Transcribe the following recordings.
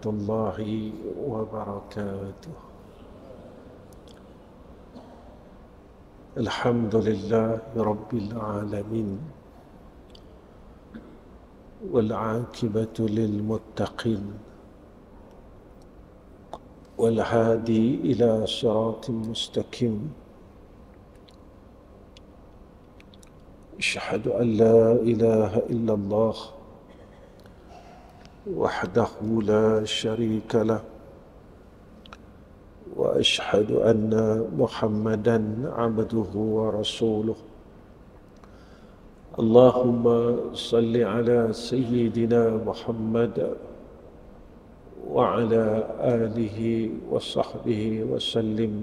الله وبركاته. الحمد لله رب العالمين والعاقبة للمتقين والهادي إلى صراط مستقيم. أشهد أن لا إله إلا الله وحده لا شريك له وأشهد أن محمدا عبده ورسوله. اللهم صل على سيدنا محمد وعلى آله وصحبه وسلم.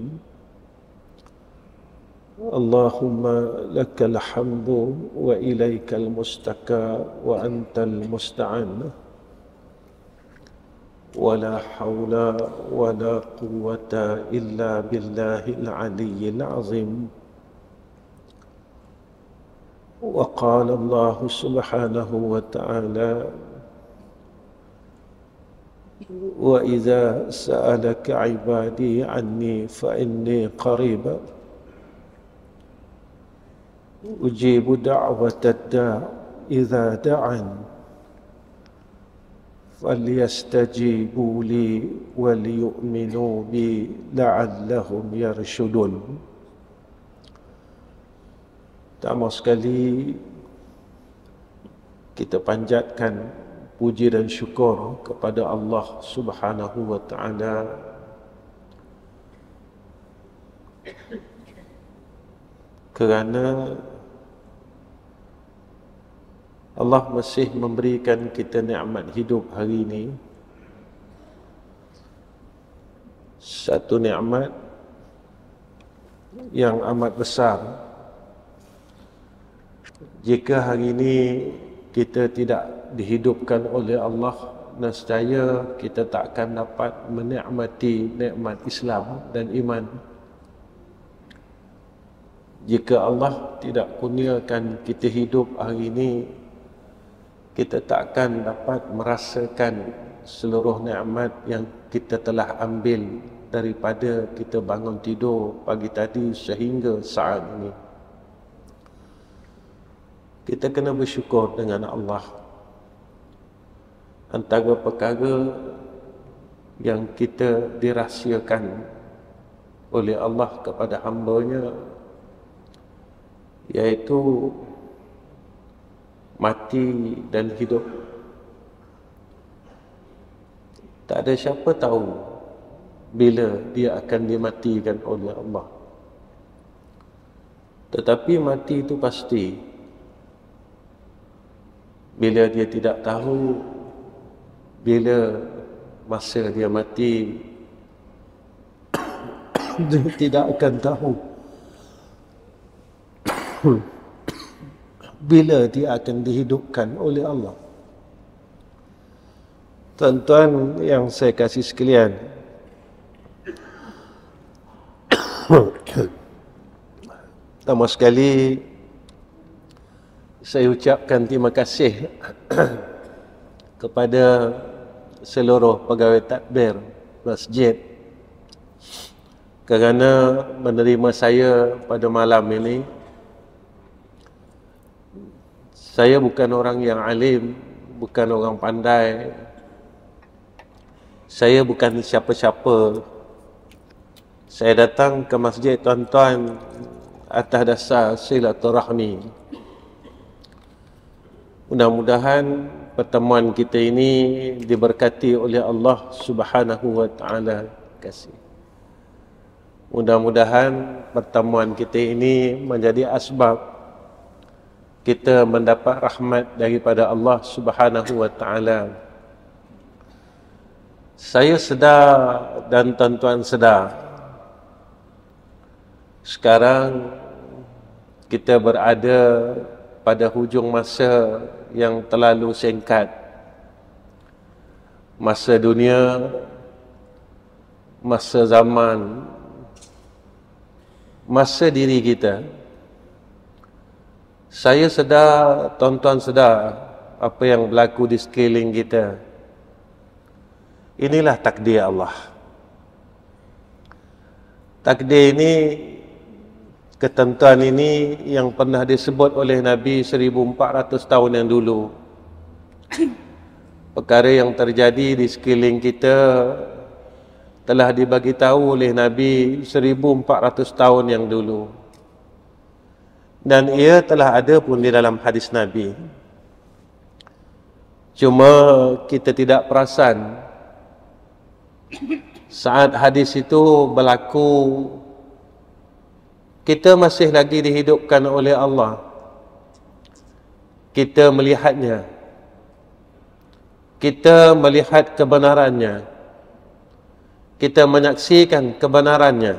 اللهم لك الحمد وإليك المستكى وأنت المستعان، ولا حول ولا قوة إلا بالله العلي العظيم. وقال الله سبحانه وتعالى: وإذا سألك عبادي عني فإني قريب أجيب دعوة الداع إذا دعان فليستجيبوا لي وليؤمنوا بي لعلهم يرشدون. Pertama sekali kita panjatkan puji dan syukur kepada Allah Subhanahu wa taala kerana Allah masih memberikan kita nikmat hidup hari ini. Satu nikmat yang amat besar. Jika hari ini kita tidak dihidupkan oleh Allah, nescaya kita tak akan dapat menikmati nikmat Islam dan iman. Jika Allah tidak kurniakan kita hidup hari ini, kita tak akan dapat merasakan seluruh nikmat yang kita telah ambil daripada kita bangun tidur pagi tadi sehingga saat ini. Kita kena bersyukur dengan Allah. Antara perkara yang kita dirahsiakan oleh Allah kepada hamba-Nya, iaitu mati dan hidup. Tak ada siapa tahu bila dia akan dimatikan oleh Allah. Tetapi mati itu pasti. Bila dia tidak tahu bila masa dia mati, dia tidak akan tahu bila dia akan dihidupkan oleh Allah. Tuan-tuan yang saya kasih sekalian, pertama sekali saya ucapkan terima kasih kepada seluruh pegawai tadbir masjid kerana menerima saya pada malam ini. Saya bukan orang yang alim, bukan orang pandai. Saya bukan siapa-siapa. Saya datang ke masjid tuan-tuan atas dasar silaturahmi. Mudah-mudahan pertemuan kita ini diberkati oleh Allah Subhanahu wa taala. Kasih. Mudah-mudahan pertemuan kita ini menjadi asbab kita mendapat rahmat daripada Allah Subhanahu wa taala. Saya sedar dan tuan-tuan sedar, sekarang kita berada pada hujung masa yang terlalu singkat. Masa dunia, masa zaman, masa diri kita. Saya sedar, tuan-tuan sedar apa yang berlaku di sekeliling kita. Inilah takdir Allah. Takdir ini, ketentuan ini yang pernah disebut oleh Nabi 1400 tahun yang dulu. Perkara yang terjadi di sekeliling kita telah dibagi tahu oleh Nabi 1400 tahun yang dulu. Dan ia telah ada pun di dalam hadis Nabi. Cuma kita tidak perasan saat hadis itu berlaku, kita masih lagi dihidupkan oleh Allah. Kita melihatnya. Kita melihat kebenarannya. Kita menyaksikan kebenarannya.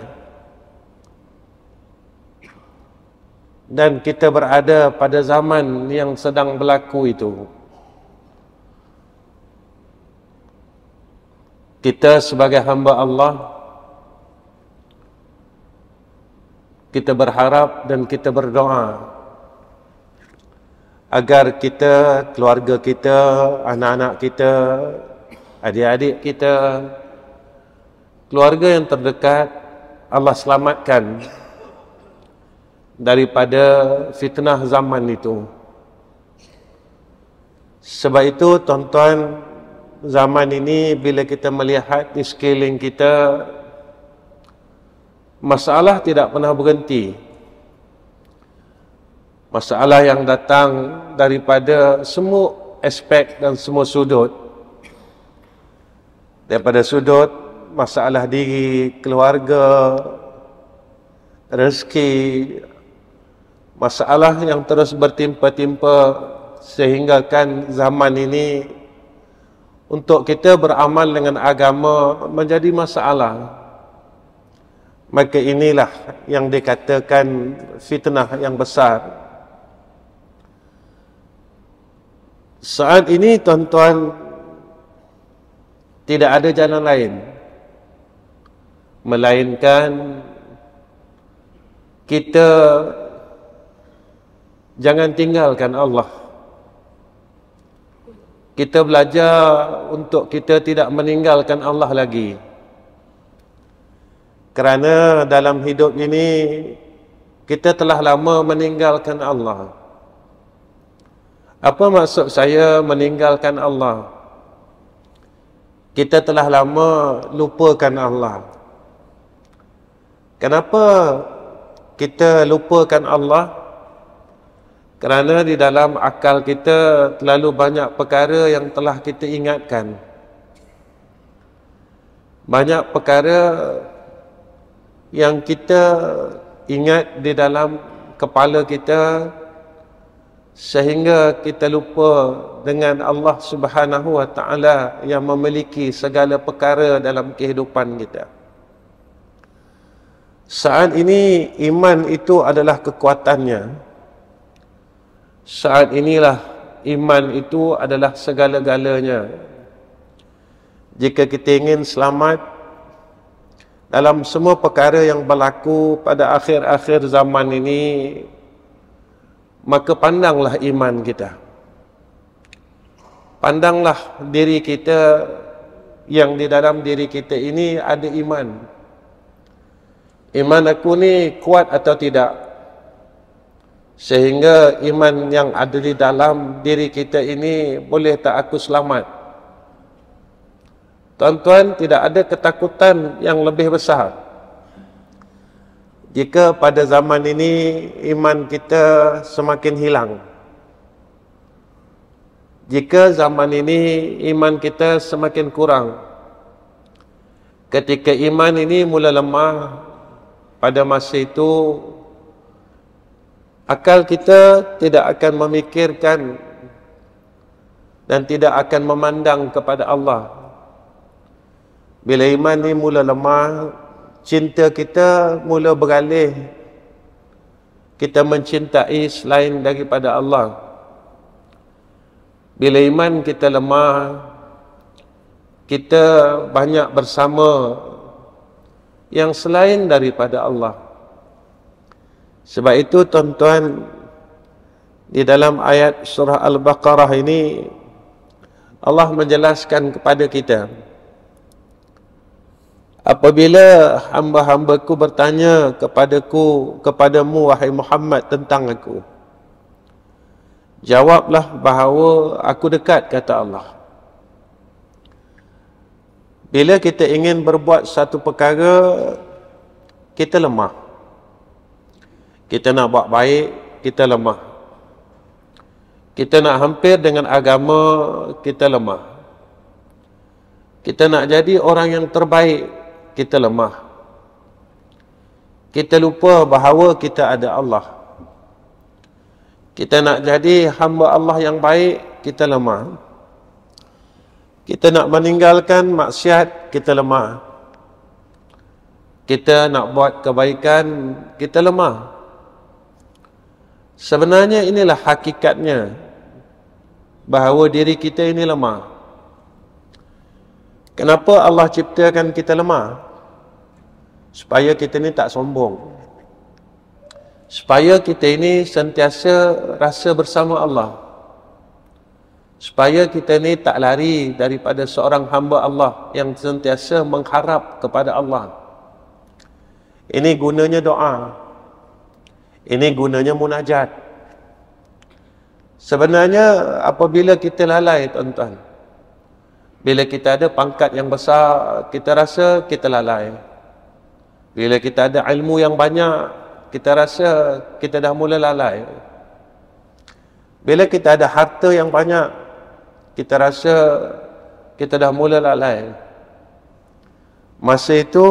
Dan kita berada pada zaman yang sedang berlaku itu. Kita sebagai hamba Allah, kita berharap dan kita berdoa agar kita, keluarga kita, anak-anak kita, adik-adik kita, keluarga yang terdekat, Allah selamatkan daripada fitnah zaman itu. Sebab itu, tuan-tuan, zaman ini bila kita melihat di sekeliling kita, masalah tidak pernah berhenti. Masalah yang datang daripada semua aspek dan semua sudut. Daripada sudut masalah diri, keluarga, rezeki, masalah yang terus bertimpa-timpa sehinggakan zaman ini untuk kita beramal dengan agama menjadi masalah. Maka inilah yang dikatakan fitnah yang besar. Saat ini, tuan-tuan, tidak ada jalan lain melainkan kita jangan tinggalkan Allah. Kita belajar untuk kita tidak meninggalkan Allah lagi. Kerana dalam hidup ini kita telah lama meninggalkan Allah. Apa maksud saya meninggalkan Allah? Kita telah lama lupakan Allah. Kenapa kita lupakan Allah? Kerana di dalam akal kita terlalu banyak perkara yang telah kita ingatkan. Banyak perkara yang kita ingat di dalam kepala kita sehingga kita lupa dengan Allah Subhanahu wa taala yang memiliki segala perkara dalam kehidupan kita. Saat ini iman itu adalah kekuatannya. Saat inilah iman itu adalah segala-galanya. Jika kita ingin selamat dalam semua perkara yang berlaku pada akhir-akhir zaman ini, maka pandanglah iman kita. Pandanglah diri kita yang di dalam diri kita ini ada iman. Iman aku ni kuat atau tidak? Sehingga iman yang ada di dalam diri kita ini boleh tak aku selamat? Tuan-tuan, tidak ada ketakutan yang lebih besar jika pada zaman ini iman kita semakin hilang. Jika zaman ini iman kita semakin kurang. Ketika iman ini mula lemah, pada masa itu akal kita tidak akan memikirkan dan tidak akan memandang kepada Allah. Bila iman ini mula lemah, cinta kita mula beralih. Kita mencintai selain daripada Allah. Bila iman kita lemah, kita banyak bersama yang selain daripada Allah. Sebab itu, tuan-tuan, di dalam ayat surah Al-Baqarah ini Allah menjelaskan kepada kita apabila hamba-hambaku bertanya kepadamu wahai Muhammad tentang aku, jawablah bahawa aku dekat, kata Allah. Bila kita ingin berbuat satu perkara, kita lemah. Kita nak buat baik, kita lemah. Kita nak hampir dengan agama, kita lemah. Kita nak jadi orang yang terbaik, kita lemah. Kita lupa bahawa kita ada Allah. Kita nak jadi hamba Allah yang baik, kita lemah. Kita nak meninggalkan maksiat, kita lemah. Kita nak buat kebaikan, kita lemah. Sebenarnya inilah hakikatnya, bahawa diri kita ini lemah. Kenapa Allah ciptakan kita lemah? Supaya kita ini tak sombong. Supaya kita ini sentiasa rasa bersama Allah. Supaya kita ni tak lari daripada seorang hamba Allah yang sentiasa mengharap kepada Allah. Ini gunanya doa. Ini gunanya munajat. Sebenarnya apabila kita lalai, tuan-tuan, bila kita ada pangkat yang besar, kita rasa kita lalai. Bila kita ada ilmu yang banyak, kita rasa kita dah mula lalai. Bila kita ada harta yang banyak, kita rasa kita dah mula lalai. Masa itu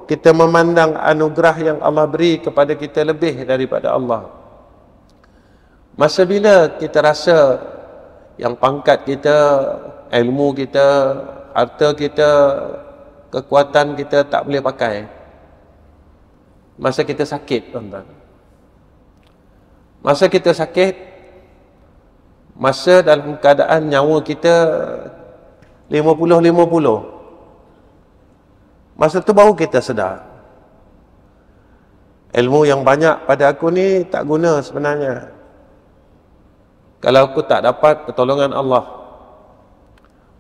kita memandang anugerah yang Allah beri kepada kita lebih daripada Allah. Masa bila kita rasa yang pangkat kita, ilmu kita, harta kita, kekuatan kita tak boleh pakai. Masa kita sakit, tuan-tuan. Masa kita sakit, masa dalam keadaan nyawa kita 50-50. Masa tu baru kita sedar, ilmu yang banyak pada aku ni tak guna sebenarnya kalau aku tak dapat pertolongan Allah.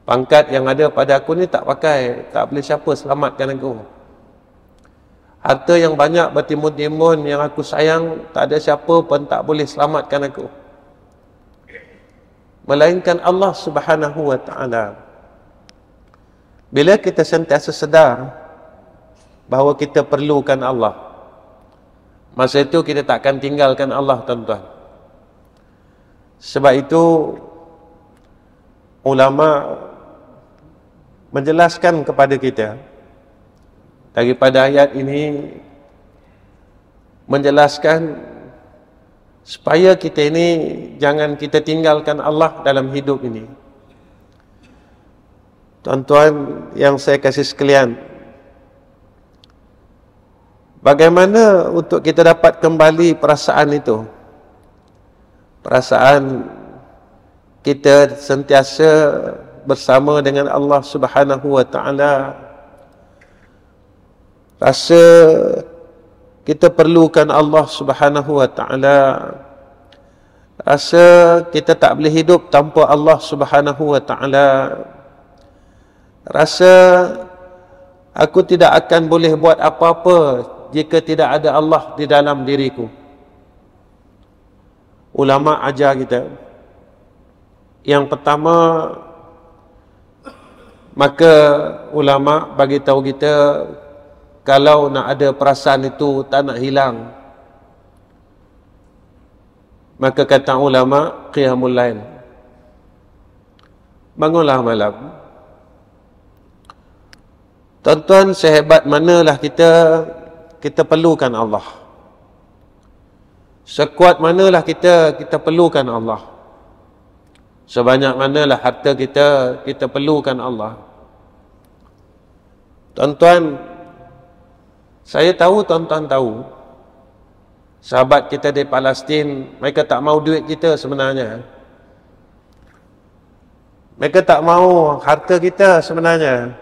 Pangkat yang ada pada aku ni tak pakai, tak boleh siapa selamatkan aku. Harta yang banyak bertimbun-timbun yang aku sayang, tak ada siapa pun tak boleh selamatkan aku, melainkan Allah Subhanahu wa ta'ala. Bila kita sentiasa sedar bahawa kita perlukan Allah, masa itu kita takkan tinggalkan Allah, tuan-tuan. Sebab itu ulama menjelaskan kepada kita daripada ayat ini, menjelaskan supaya kita ini jangan kita tinggalkan Allah dalam hidup ini. Tuan-tuan yang saya kasih sekalian, bagaimana untuk kita dapat kembali perasaan itu? Perasaan kita sentiasa bersama dengan Allah Subhanahu wa ta'ala. Rasa kita perlukan Allah Subhanahu wa ta'ala. Rasa kita tak boleh hidup tanpa Allah Subhanahu wa ta'ala. Rasa aku tidak akan boleh buat apa-apa jika tidak ada Allah di dalam diriku. Ulama ajar kita, yang pertama, maka ulama bagi tahu kita, kalau nak ada perasaan itu tak nak hilang, maka kata ulama, qiyamul lail, bangunlah malam. Tuan-tuan, sehebat manalah kita perlukan Allah. Sekuat manalah kita perlukan Allah. Sebanyak manalah harta kita perlukan Allah. Tuan-tuan, saya tahu, tuan-tuan tahu, sahabat kita di Palestin, mereka tak mau duit kita sebenarnya. Mereka tak mau harta kita sebenarnya.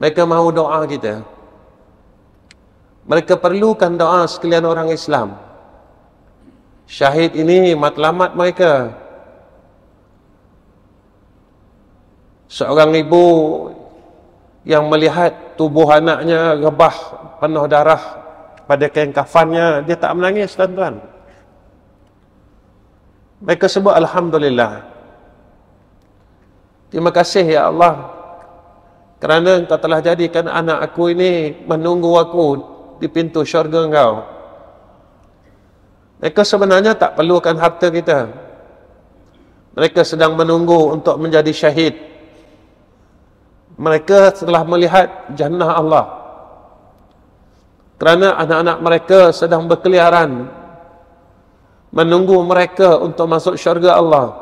Mereka mahu doa kita. Mereka perlukan doa sekalian orang Islam. Syahid ini matlamat mereka. Seorang ibu yang melihat tubuh anaknya rebah penuh darah pada kain kafannya, dia tak menangis, tuan-tuan. Mereka sebut Alhamdulillah, terima kasih ya Allah, kerana Engkau telah jadikan anak aku ini menunggu aku di pintu syurga Engkau. Mereka sebenarnya tak perlukan harta kita. Mereka sedang menunggu untuk menjadi syahid. Mereka telah melihat jannah Allah, kerana anak-anak mereka sedang berkeliaran menunggu mereka untuk masuk syurga Allah.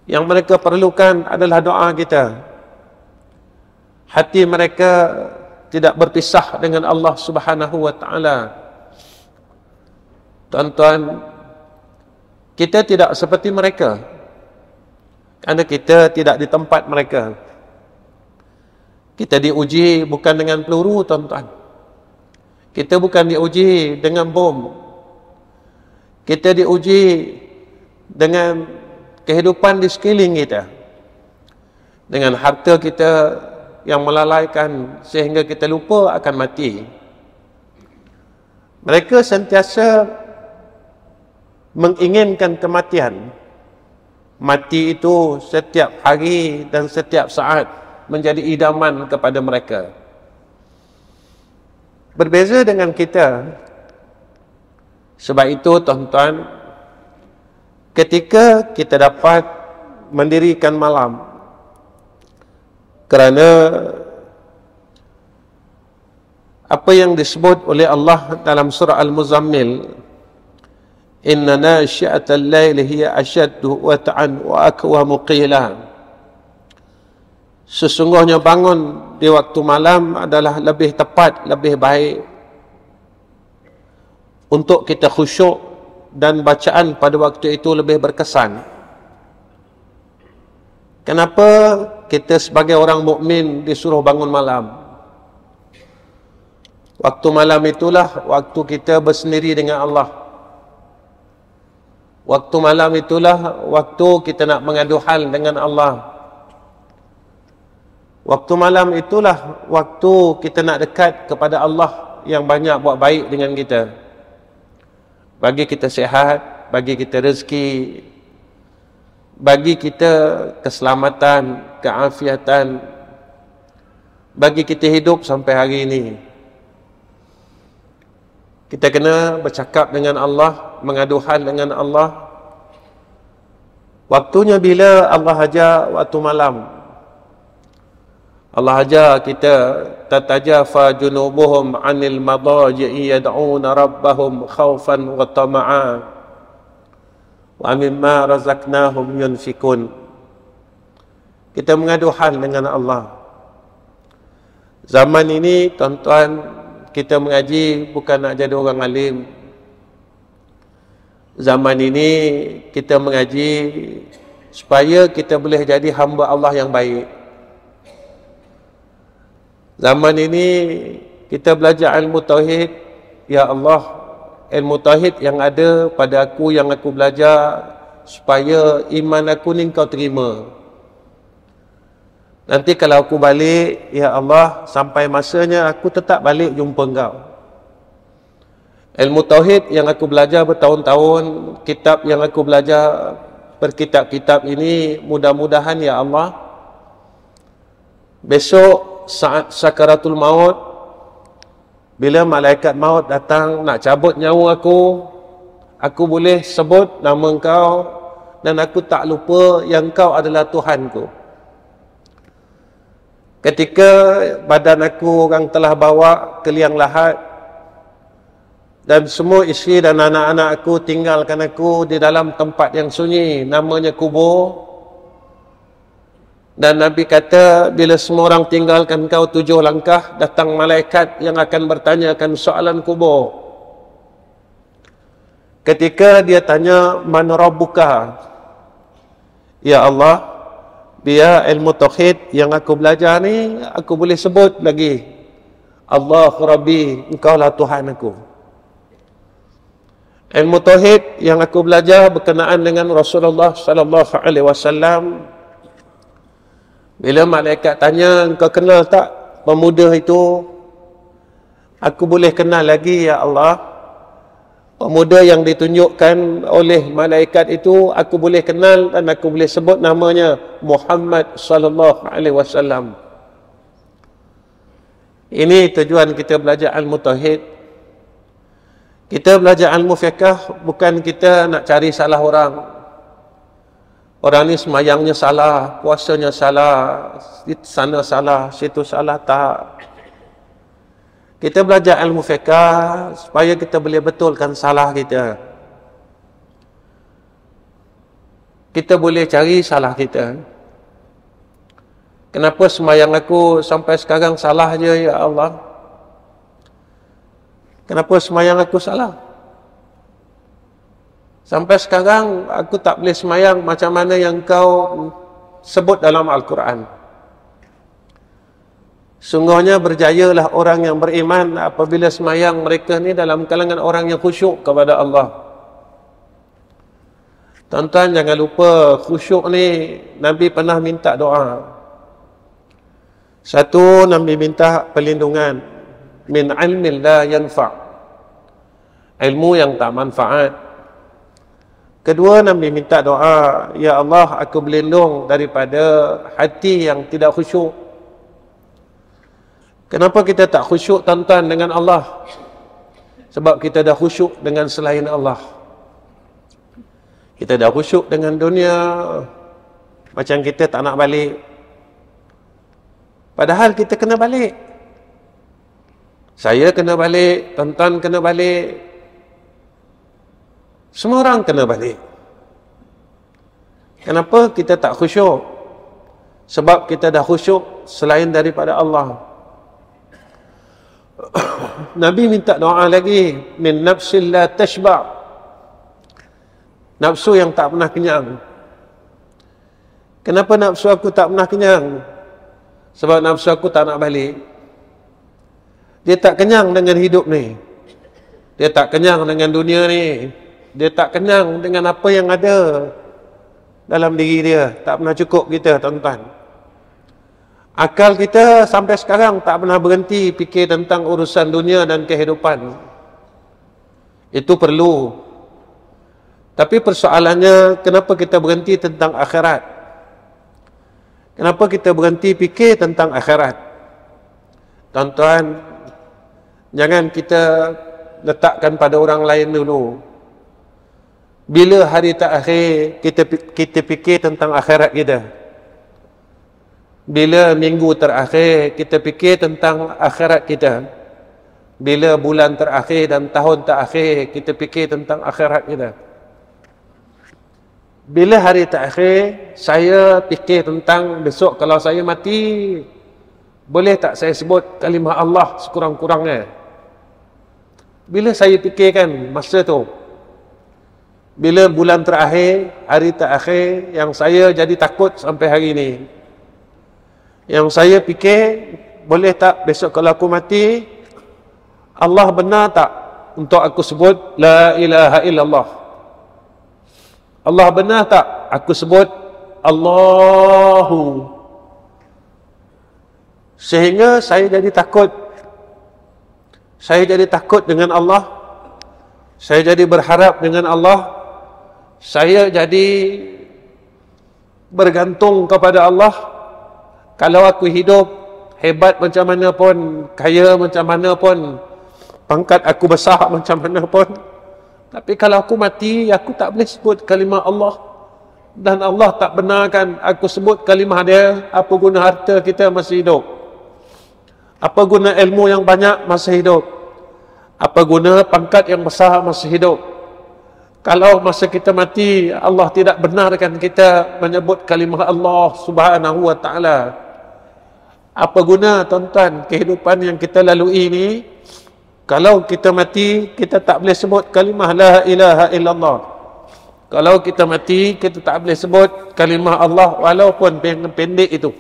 Yang mereka perlukan adalah doa kita. Hati mereka tidak berpisah dengan Allah Subhanahu wa taala. Tuan-tuan, kita tidak seperti mereka, kerana kita tidak di tempat mereka. Kita diuji bukan dengan peluru, tuan-tuan. Kita bukan diuji dengan bom. Kita diuji dengan kehidupan di sekeliling kita, dengan harta kita yang melalaikan sehingga kita lupa akan mati. Mereka sentiasa menginginkan kematian. Mati itu setiap hari dan setiap saat menjadi idaman kepada mereka. Berbeza dengan kita. Sebab itu, tuan-tuan, ketika kita dapat mendirikan malam, kerana apa yang disebut oleh Allah dalam surah Al-Muzammil, inna nasyi'atal laili hiya asyaddu wata'an wa aqwamu qila, sesungguhnya bangun di waktu malam adalah lebih tepat, lebih baik untuk kita khusyuk, dan bacaan pada waktu itu lebih berkesan. Kenapa kita sebagai orang mukmin disuruh bangun malam? Waktu malam itulah waktu kita bersendiri dengan Allah. Waktu malam itulah waktu kita nak mengadu hal dengan Allah. Waktu malam itulah waktu kita nak dekat kepada Allah yang banyak buat baik dengan kita. Bagi kita sihat, bagi kita rezeki, bagi kita keselamatan, keafiatan, bagi kita hidup sampai hari ini. Kita kena bercakap dengan Allah, mengadu hal dengan Allah. Waktunya bila Allah ajar waktu malam. Allah ajar kita, tatajafa junubuhum 'anil madaji'i yad'una rabbahum khaufan wa tama'a wa mimma razaqnahum yunfikun. Kita mengadu hal dengan Allah. Zaman ini, tuan-tuan, kita mengaji bukan nak jadi orang alim. Zaman ini kita mengaji supaya kita boleh jadi hamba Allah yang baik. Zaman ini kita belajar ilmu tauhid. Ya Allah, ilmu tauhid yang ada pada aku, yang aku belajar, supaya iman aku ni Kau terima. Nanti kalau aku balik, ya Allah, sampai masanya aku tetap balik jumpa Engkau. Ilmu tauhid yang aku belajar bertahun-tahun, kitab yang aku belajar berkitab-kitab ini, mudah-mudahan ya Allah, besok saat sakaratul maut, bila malaikat maut datang nak cabut nyawa aku boleh sebut nama Engkau, dan aku tak lupa yang Engkau adalah Tuhanku. Ketika badan aku orang telah bawa ke liang lahat, dan semua isteri dan anak-anak aku tinggalkan aku di dalam tempat yang sunyi, namanya kubur. Dan Nabi kata, bila semua orang tinggalkan kau 7 langkah, datang malaikat yang akan bertanyakan soalan kubur. Ketika dia tanya, man rabbuka? Ya Allah, biar ilmu tauhid yang aku belajar ni, aku boleh sebut lagi, Allahu Rabbi, Engkaulah Tuhan aku. Ilmu tauhid yang aku belajar berkenaan dengan Rasulullah sallallahu alaihi wasallam, Bila malaikat tanya, engkau kenal tak pemuda itu? Aku boleh kenal lagi, ya Allah. Pemuda yang ditunjukkan oleh malaikat itu, aku boleh kenal dan aku boleh sebut namanya Muhammad sallallahu alaihi wasallam. Ini tujuan kita belajar ilmu tauhid. Kita belajar ilmu fiqh bukan kita nak cari salah orang. Orang ni semayangnya salah, puasanya salah, sana salah, situ salah, tak. Kita belajar ilmu fiqh supaya kita boleh betulkan salah kita. Kita boleh cari salah kita. Kenapa semayang aku sampai sekarang salah je, ya Allah? Kenapa semayang aku salah? Sampai sekarang aku tak boleh semayang macam mana yang kau sebut dalam Al-Quran. Sungguhnya berjayalah orang yang beriman apabila semayang mereka ni dalam kalangan orang yang khusyuk kepada Allah. Tuan-tuan jangan lupa, khusyuk ni Nabi pernah minta doa. Satu, Nabi minta perlindungan min ilmin la yanfa', ilmu yang tak manfaat. Kedua, Nabi minta doa, ya Allah, aku berlindung daripada hati yang tidak khusyuk. Kenapa kita tak khusyuk, tuan-tuan, dengan Allah? Sebab kita dah khusyuk dengan selain Allah. Kita dah khusyuk dengan dunia, macam kita tak nak balik. Padahal kita kena balik. Saya kena balik, tuan-tuan kena balik. Semua orang kena balik. Kenapa kita tak khusyuk? Sebab kita dah khusyuk selain daripada Allah. Nabi minta doa lagi, min nafsil la tashba', nafsu yang tak pernah kenyang. Kenapa nafsu aku tak pernah kenyang? Sebab nafsu aku tak nak balik. Dia tak kenyang dengan hidup ni. Dia tak kenyang dengan dunia ni. Dia tak kenyang dengan apa yang ada dalam diri dia. Tak pernah cukup kita, tuan-tuan. Akal kita sampai sekarang tak pernah berhenti fikir tentang urusan dunia dan kehidupan. Itu perlu. Tapi persoalannya, kenapa kita berhenti tentang akhirat? Kenapa kita berhenti fikir tentang akhirat? Tuan-tuan, jangan kita letakkan pada orang lain dulu. Bila hari terakhir kita fikir tentang akhirat kita? Bila minggu terakhir kita fikir tentang akhirat kita? Bila bulan terakhir dan tahun terakhir kita fikir tentang akhirat kita? Bila hari terakhir saya fikir tentang besok kalau saya mati, boleh tak saya sebut kalimah Allah sekurang-kurangnya? Bila saya fikirkan masa tu? Bila bulan terakhir, hari terakhir yang saya jadi takut sampai hari ini? Yang saya fikir, boleh tak besok kalau aku mati, Allah benar tak untuk aku sebut La ilaha illallah? Allah benar tak aku sebut Allahu? Sehingga saya jadi takut. Saya jadi takut dengan Allah. Saya jadi berharap dengan Allah. Saya jadi bergantung kepada Allah. Kalau aku hidup, hebat macam mana pun, kaya macam mana pun, pangkat aku besar macam mana pun, tapi kalau aku mati, aku tak boleh sebut kalimah Allah. Dan Allah tak benarkan aku sebut kalimah dia. Apa guna harta kita masih hidup? Apa guna ilmu yang banyak masih hidup? Apa guna pangkat yang besar masih hidup? Kalau masa kita mati, Allah tidak benarkan kita menyebut kalimah Allah subhanahu wa ta'ala. Apa guna, tuan-tuan, kehidupan yang kita lalui ini, kalau kita mati, kita tak boleh sebut kalimah La ilaha illallah. Kalau kita mati, kita tak boleh sebut kalimah Allah, walaupun pendek itu.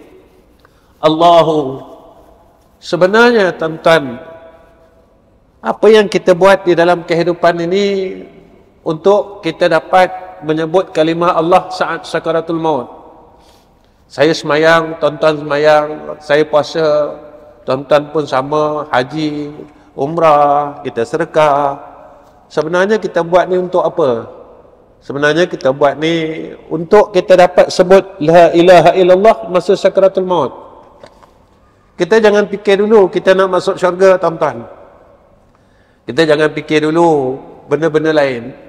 Allahu. Sebenarnya, tuan-tuan, apa yang kita buat di dalam kehidupan ini, untuk kita dapat menyebut kalimah Allah saat sakaratul maut. Saya semayang, tuan-tuan semayang, saya puasa, tuan-tuan pun sama, haji, umrah, kita sedekah. Sebenarnya kita buat ni untuk apa? Sebenarnya kita buat ni untuk kita dapat sebut la ilaha illallah masa sakaratul maut. Kita jangan fikir dulu kita nak masuk syurga, tuan-tuan. Kita jangan fikir dulu benda-benda lain.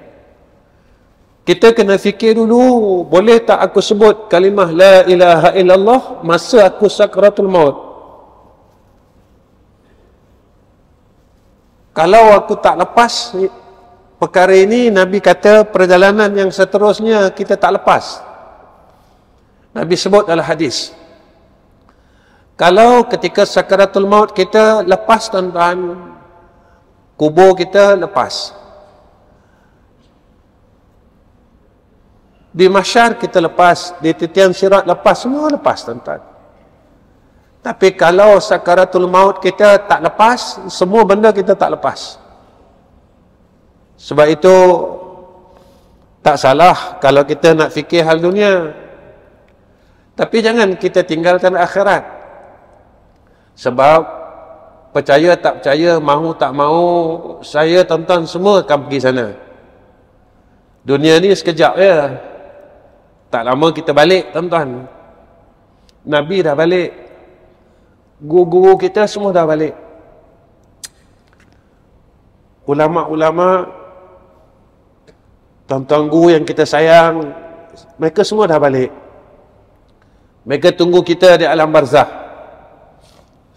Kita kena fikir dulu, boleh tak aku sebut kalimah la ilaha illallah masa aku sakaratul maut? Kalau aku tak lepas perkara ini, Nabi kata perjalanan yang seterusnya kita tak lepas. Nabi sebut dalam hadis, kalau ketika sakaratul maut kita lepas, tuan-tuan, kubur kita lepas, di mahsyar kita lepas, di titian sirat lepas, semua lepas, tuan-tuan. Tapi kalau sakaratul maut kita tak lepas, semua benda kita tak lepas. Sebab itu tak salah kalau kita nak fikir hal dunia, tapi jangan kita tinggalkan akhirat. Sebab percaya tak percaya, mahu tak mahu, saya, tuan-tuan, semua akan pergi sana. Dunia ni sekejap ya. Tak lama kita balik, tuan-tuan. Nabi dah balik, guru-guru kita semua dah balik, ulama-ulama, tuan-tuan guru yang kita sayang, mereka semua dah balik. Mereka tunggu kita di alam barzah.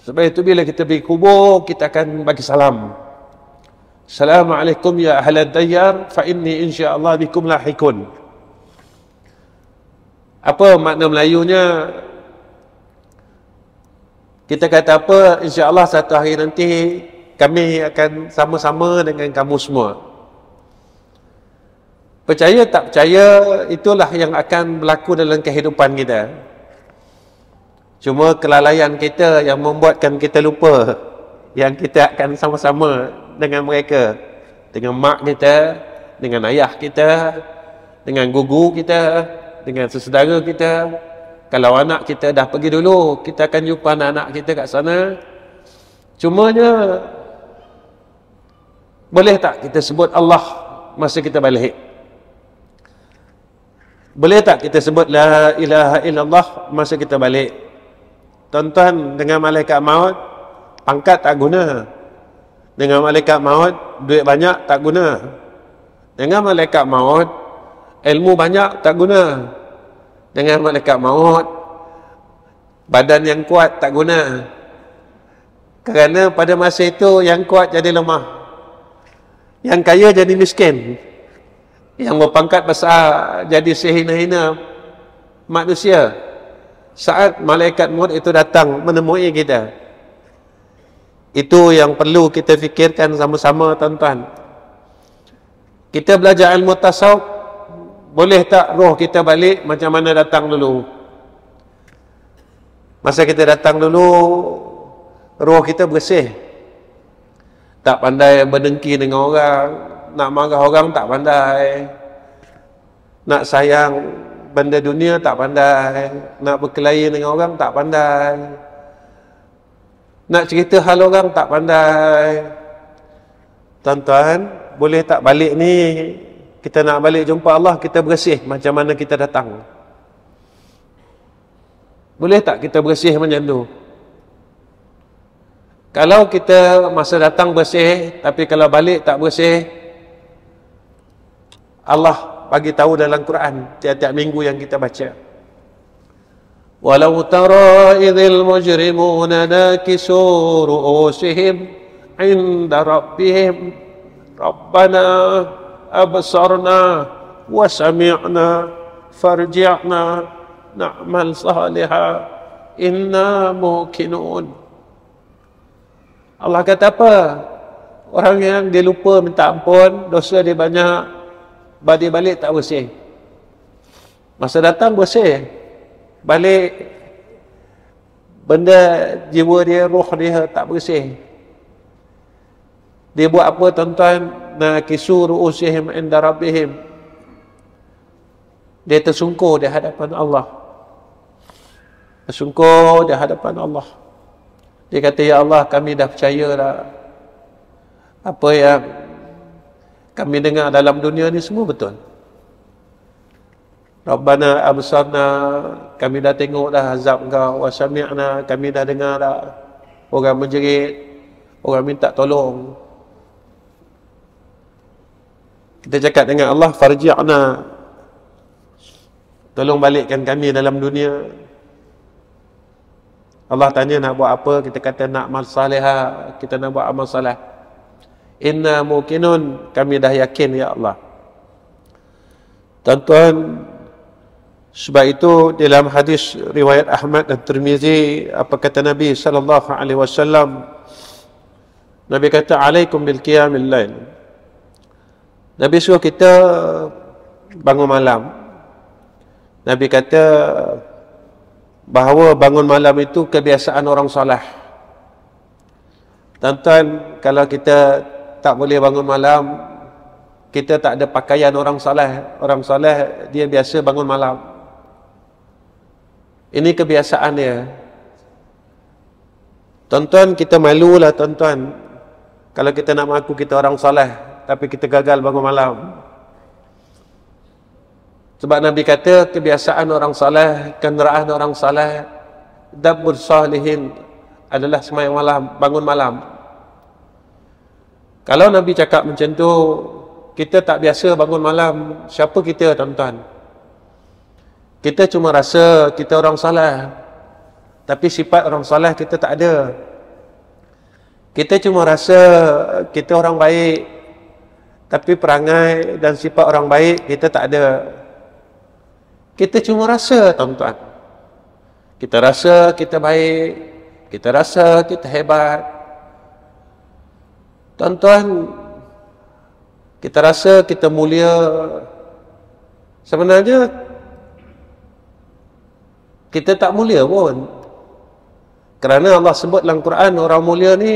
Sebab itu bila kita pergi kubur, kita akan bagi salam. Assalamualaikum ya ahlad diyar, fa inni insyaallah bikum lahikun. Apa makna Melayunya? Kita kata apa? InsyaAllah satu hari nanti kami akan sama-sama dengan kamu semua. Percaya tak percaya, itulah yang akan berlaku dalam kehidupan kita. Cuma kelalaian kita yang membuatkan kita lupa yang kita akan sama-sama dengan mereka, dengan mak kita, dengan ayah kita, dengan guru kita, dengan sesaudara kita. Kalau anak kita dah pergi dulu, kita akan jumpa anak-anak kita kat sana. Cumanya, boleh tak kita sebut Allah masa kita balik? Boleh tak kita sebut la ilaha illallah masa kita balik? Tuan-tuan, dengan malaikat maut, pangkat tak guna. Dengan malaikat maut, duit banyak tak guna. Dengan malaikat maut, ilmu banyak tak guna. Dengan malaikat maut, badan yang kuat tak guna. Kerana pada masa itu yang kuat jadi lemah, yang kaya jadi miskin, yang berpangkat besar jadi sehina-hina manusia. Saat malaikat maut itu datang menemui kita, itu yang perlu kita fikirkan sama-sama, tuan-tuan. Kita belajar ilmu tasawuf, boleh tak roh kita balik macam mana datang dulu? Masa kita datang dulu, roh kita bersih, tak pandai berdengki dengan orang, nak marah orang tak pandai, nak sayang benda dunia tak pandai, nak berkelahi dengan orang tak pandai, nak cerita hal orang tak pandai. Tuan-tuan, boleh tak balik ni, kita nak balik jumpa Allah, kita bersih macam mana kita datang? Boleh tak kita bersih macam tu? Kalau kita masa datang bersih, tapi kalau balik tak bersih, Allah bagi tahu dalam Quran tiap-tiap minggu yang kita baca, walau tara idzal mujrimuna nakisu ru'usihim 'inda rabbihim rabbana absarna wa sami'na farji'na na'mal salihan inna muqinun. Allah kata apa? Orang yang dia lupa minta ampun, dosa dia banyak, dia balik tak bersih. Masa datang bersih, balik benda jiwa dia, roh dia tak bersih. Dia buat apa, tuan-tuan? Nakisu ru'usihim 'inda rabbihim. Dia tersungkur di hadapan Allah. bersungkur di hadapan Allah. Dia kata, ya Allah, kami dah percaya dah. Apa yang kami dengar dalam dunia ni semua betul. Rabbana absarna, kami dah tengok dah azab Engkau. Wa sami'na, kami dah dengar dah orang menjerit, orang minta tolong. Kita cakap dengan Allah, farji'na, tolong balikkan kami dalam dunia. Allah tanya nak buat apa, kita kata nak amal salihah, kita nak buat amal salih. Inna muqinun, kami dah yakin ya Allah. Tuan-tuan, sebab itu dalam hadis riwayat Ahmad dan Tirmizi, apa kata Nabi sallallahu alaihi wasallam? Nabi kata, alaikum bil qiyamil lail. Nabi suruh kita bangun malam. Nabi kata bahawa bangun malam itu kebiasaan orang soleh. Tuan-tuan, kalau kita tak boleh bangun malam, kita tak ada pakaian orang soleh. Orang soleh dia biasa bangun malam. Ini kebiasaan dia. Tuan-tuan, kita malulah tuan-tuan kalau kita nak mengaku kita orang soleh tapi kita gagal bangun malam. Sebab Nabi kata kebiasaan orang soleh, kenderaan orang soleh, dabur salihin, adalah sembahyang malam, bangun malam. Kalau Nabi cakap macam tu, kita tak biasa bangun malam, siapa kita tuan-tuan? Kita cuma rasa kita orang soleh, tapi sifat orang soleh kita tak ada. Kita cuma rasa kita orang baik, tapi perangai dan sifat orang baik kita tak ada. Kita cuma rasa tuan-tuan. Kita rasa kita baik, kita rasa kita hebat. Tuan-tuan, kita rasa kita mulia. Sebenarnya kita tak mulia pun. Kerana Allah sebut dalam Quran, orang mulia ni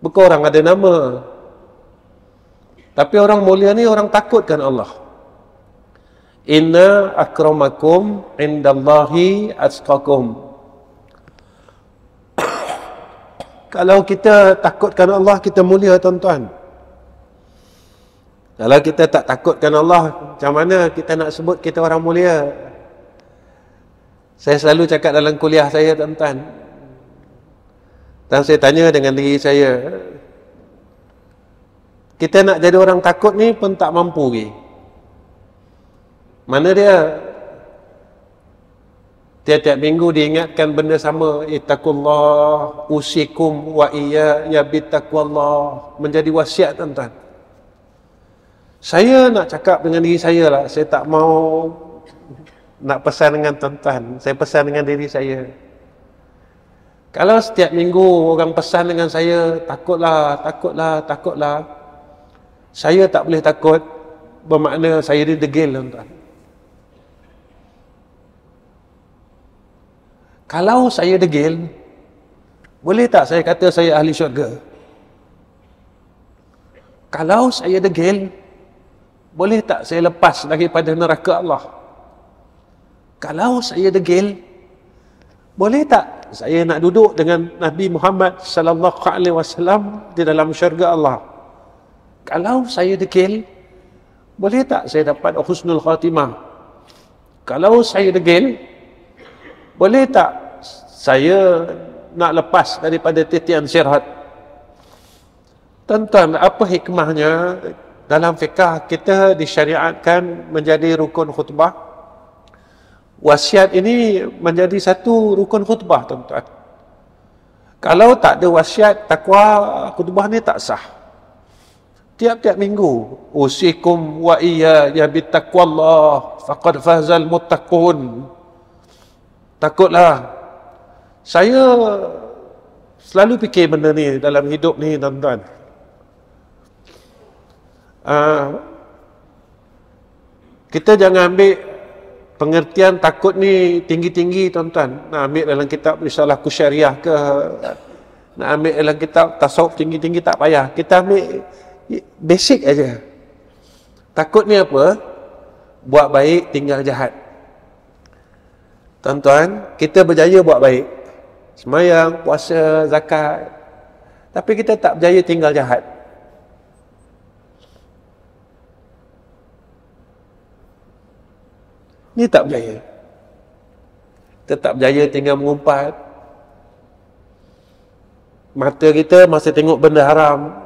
bukan orang ada nama. Tapi orang mulia ni orang takutkan Allah. Inna akramakum indallahi atqakum. Kalau kita takutkan Allah, kita mulia tuan-tuan. Kalau kita tak takutkan Allah, macam mana kita nak sebut kita orang mulia? Saya selalu cakap dalam kuliah saya tuan-tuan, dan saya tanya dengan diri saya, kita nak jadi orang takut ni pun tak mampu lagi. Mana dia? Tiap-tiap minggu diingatkan benda sama, ittaqullah, usikum wa iyaya bittaqwallah, menjadi wasiat tuan-tuan. Saya nak cakap dengan diri saya lah, saya tak mau nak pesan dengan tuan-tuan, saya pesan dengan diri saya. Kalau setiap minggu orang pesan dengan saya, takutlah, takutlah, takutlah, saya tak boleh takut, bermakna saya didegil tuan-tuan. Kalau saya degil, boleh tak saya kata saya ahli syurga? Kalau saya degil, boleh tak saya lepas daripada neraka Allah? Kalau saya degil, boleh tak saya nak duduk dengan Nabi Muhammad sallallahu alaihi wasallam di dalam syurga Allah? Kalau saya degil, boleh tak saya dapat husnul khatimah? Kalau saya degil, boleh tak saya nak lepas daripada titian sirat? Tuan-tuan, apa hikmahnya dalam fiqah kita disyariatkan menjadi rukun khutbah? Wasiat ini menjadi satu rukun khutbah tuan-tuan. Kalau tak ada wasiat, takwa, khutbah ni tak sah. Tiap-tiap minggu, usikum wa iyaya bittaqwallah faqad fazal muttaqun. Takutlah. Saya selalu fikir benda ni dalam hidup ni tuan-tuan. Kita jangan ambil pengertian takut ni tinggi-tinggi tuan-tuan. Nak ambil dalam kitab Risalah Kusyariah ke, nak ambil dalam kitab tasawuf tinggi-tinggi, tak payah. Kita ambil basic aja. Takut ni apa? Buat baik, tinggal jahat. Tuan-tuan, kita berjaya buat baik. Sembahyang, puasa, zakat. Tapi kita tak berjaya tinggal jahat. Ni tak berjaya. Kita tak berjaya tinggal mengumpat. Mata kita masih tengok benda haram.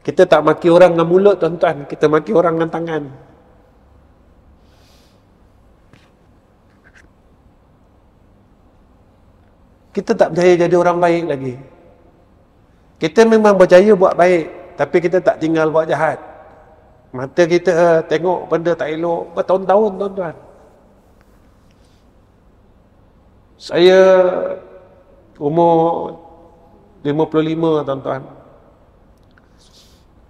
Kita tak maki orang dengan mulut, tuan-tuan. Kita maki orang dengan tangan. Kita tak berjaya jadi orang baik lagi. Kita memang berjaya buat baik, tapi kita tak tinggal buat jahat. Mata kita tengok benda tak elok bertahun-tahun, tuan-tuan. Saya umur 55, tuan-tuan.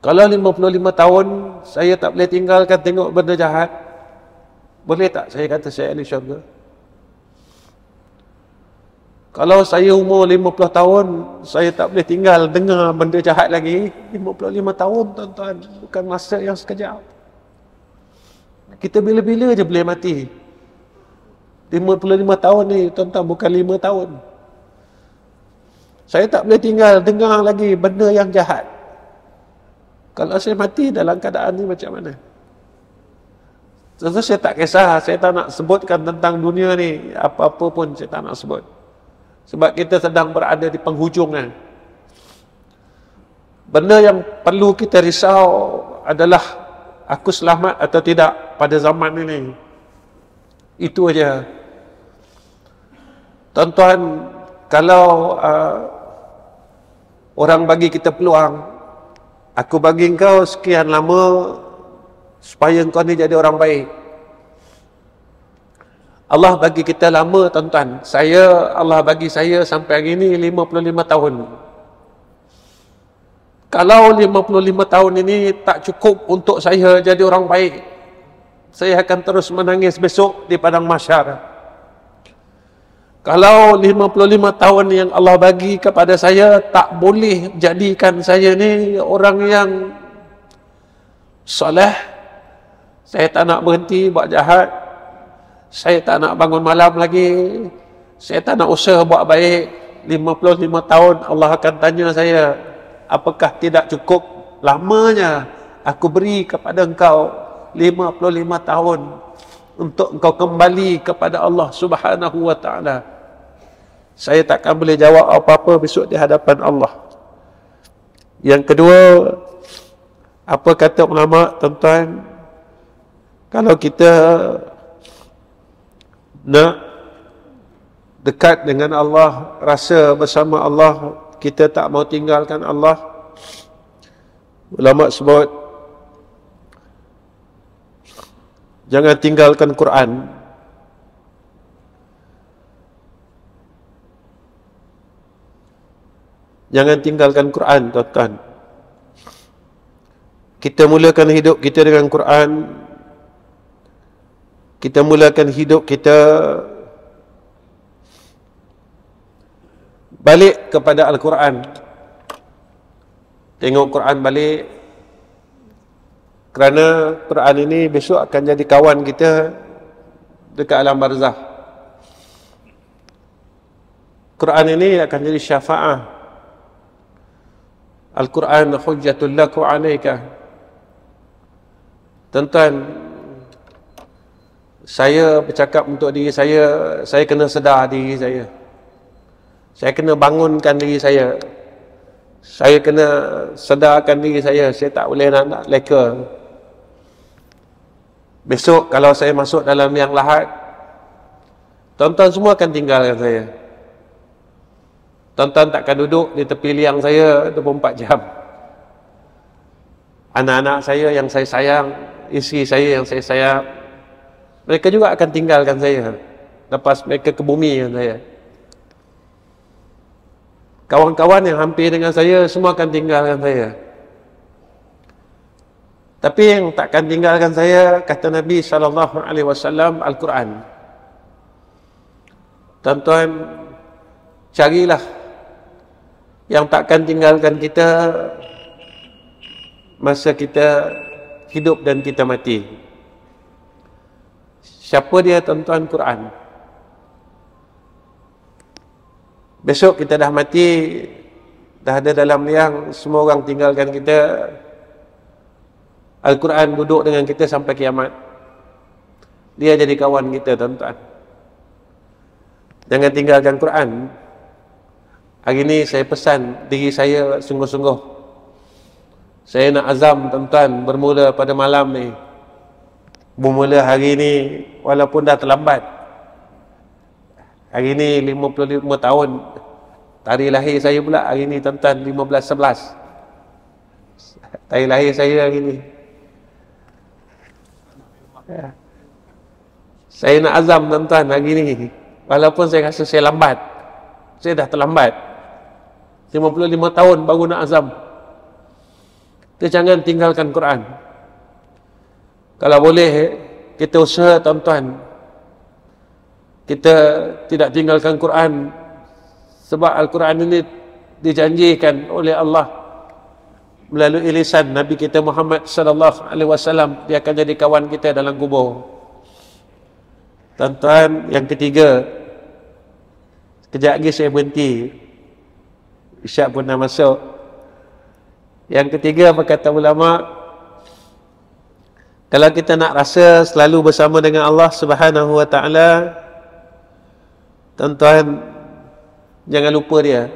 Kalau 55 tahun saya tak boleh tinggalkan tengok benda jahat, boleh tak saya kata saya ahli syurga? Kalau saya umur 50 tahun, saya tak boleh tinggal dengar benda jahat lagi. 55 tahun, tuan-tuan, bukan masa yang sekejap. Kita bila-bila je boleh mati. 55 tahun ni, tuan-tuan, bukan 5 tahun. Saya tak boleh tinggal dengar lagi benda yang jahat. Kalau saya mati dalam keadaan ni macam mana? Tentu saya tak kisah, saya tak nak sebutkan tentang dunia ni, apa-apa pun saya tak nak sebut. Sebab kita sedang berada di penghujungan. Benda yang perlu kita risau adalah aku selamat atau tidak pada zaman ini. Itu aja. Tuan-tuan, kalau orang bagi kita peluang, aku bagi engkau sekian lama supaya engkau ni jadi orang baik. Allah bagi kita lama, tuan-tuan. Allah bagi saya sampai hari ini 55 tahun. Kalau 55 tahun ini tak cukup untuk saya jadi orang baik, saya akan terus menangis besok di padang mahsyar. Kalau 55 tahun yang Allah bagi kepada saya tak boleh jadikan saya ni orang yang soleh, saya tak nak berhenti buat jahat, saya tak nak bangun malam lagi, saya tak nak usaha buat baik. 55 tahun Allah akan tanya saya, apakah tidak cukup lamanya aku beri kepada engkau 55 tahun untuk engkau kembali kepada Allah Subhanahu wa ta'ala? Saya takkan boleh jawab apa-apa besok di hadapan Allah. Yang kedua, apa kata ulama, tuan-tuan? Kalau kita nak dekat dengan Allah, rasa bersama Allah, kita tak mau tinggalkan Allah, ulama sebut jangan tinggalkan Quran. Jangan tinggalkan Quran, tuan-tuan. Kita mulakan hidup kita dengan Quran. Kita mulakan hidup kita balik kepada Al-Quran. Tengok Quran balik. Kerana Quran ini besok akan jadi kawan kita dekat alam barzah. Quran ini akan jadi syafa'ah. Al-Quran hujjatul laku alaika. Tuan-tuan, saya bercakap untuk diri saya kena sedar diri saya. Saya kena bangunkan diri saya. Saya kena sedarkan diri saya tak boleh nak leka. Besok kalau saya masuk dalam yang lahat, tuan-tuan semua akan tinggalkan saya. Tuan-tuan takkan duduk di tepi liang saya 24 jam. Anak-anak saya yang saya sayang, isteri saya yang saya sayang, mereka juga akan tinggalkan saya lepas mereka ke bumi dengan saya. Kawan-kawan yang hampir dengan saya semua akan tinggalkan saya. Tapi yang takkan tinggalkan saya, kata Nabi SAW, Al-Quran. Tuan-tuan, carilah yang takkan tinggalkan kita masa kita hidup dan kita mati. Siapa dia tuan-tuan? Quran. Besok kita dah mati, dah ada dalam liang, semua orang tinggalkan kita, Al-Quran duduk dengan kita sampai kiamat. Dia jadi kawan kita tuan-tuan. Jangan tinggalkan Quran. Hari ini saya pesan diri saya sungguh-sungguh. Saya nak azam tuan-tuan, bermula pada malam ni, bermula hari ni, walaupun dah terlambat. Hari ni 55 tahun. Tarikh lahir saya pula hari ni tuan-tuan, 15/11. Tarikh lahir saya hari ni. Saya nak azam tuan-tuan hari ni, walaupun saya rasa saya lambat. Saya dah terlambat. 55 tahun baru nak azam. Kita jangan tinggalkan Quran. Kalau boleh, kita usaha tuan-tuan, kita tidak tinggalkan Quran, sebab Al-Quran ini dijanjikan oleh Allah melalui lisan Nabi kita Muhammad sallallahu alaihi wasallam, dia akan jadi kawan kita dalam kubur. Tuan-tuan, yang ketiga, kejap lagi saya berhenti, isyak pun dah masuk. Yang ketiga, apa kata ulama, kalau kita nak rasa selalu bersama dengan Allah Subhanahu wa taala, tuan-tuan, jangan lupa dia.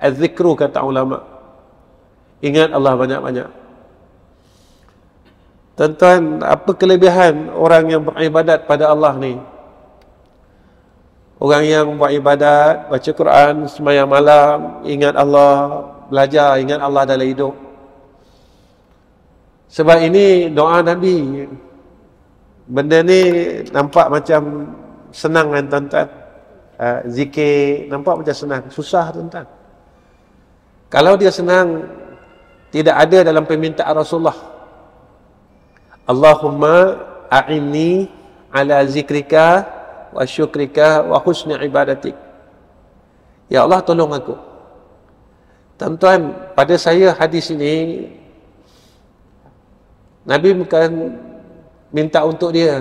Az-zikru, kata ulama. Ingat Allah banyak-banyak. Tuan-tuan, apa kelebihan orang yang beribadat pada Allah ni? Orang yang buat ibadat, baca Quran, sembahyang malam, ingat Allah, belajar, ingat Allah dalam hidup. Sebab ini doa Nabi. Benda ni nampak macam senang kan tuan-tuan? Zikir nampak macam senang, susah tuan-tuan. Kalau dia senang, tidak ada dalam permintaan Rasulullah, Allahumma a'inni ala zikrika wa syukrika wa husni ibadatik. Ya Allah, tolong aku. Tuan-tuan, pada saya hadis ini, Nabi bukan minta untuk dia,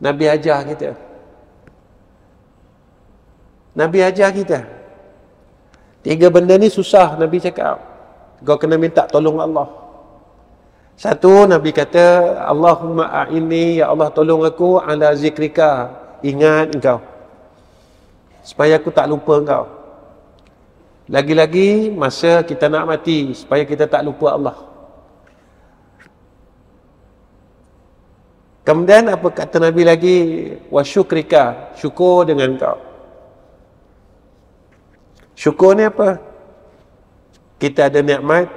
Nabi ajar kita. Nabi ajar kita. 3 benda ni susah Nabi cakap. Kau kena minta tolong Allah. Satu, Nabi kata, Allahumma a'inni, ya Allah tolong aku, ala zikrika, ingat engkau, supaya aku tak lupa engkau. Lagi-lagi masa kita nak mati, supaya kita tak lupa Allah. Kemudian apa kata Nabi lagi? Wa syukrika, syukur dengan engkau. Syukur ni apa? Kita ada nikmat,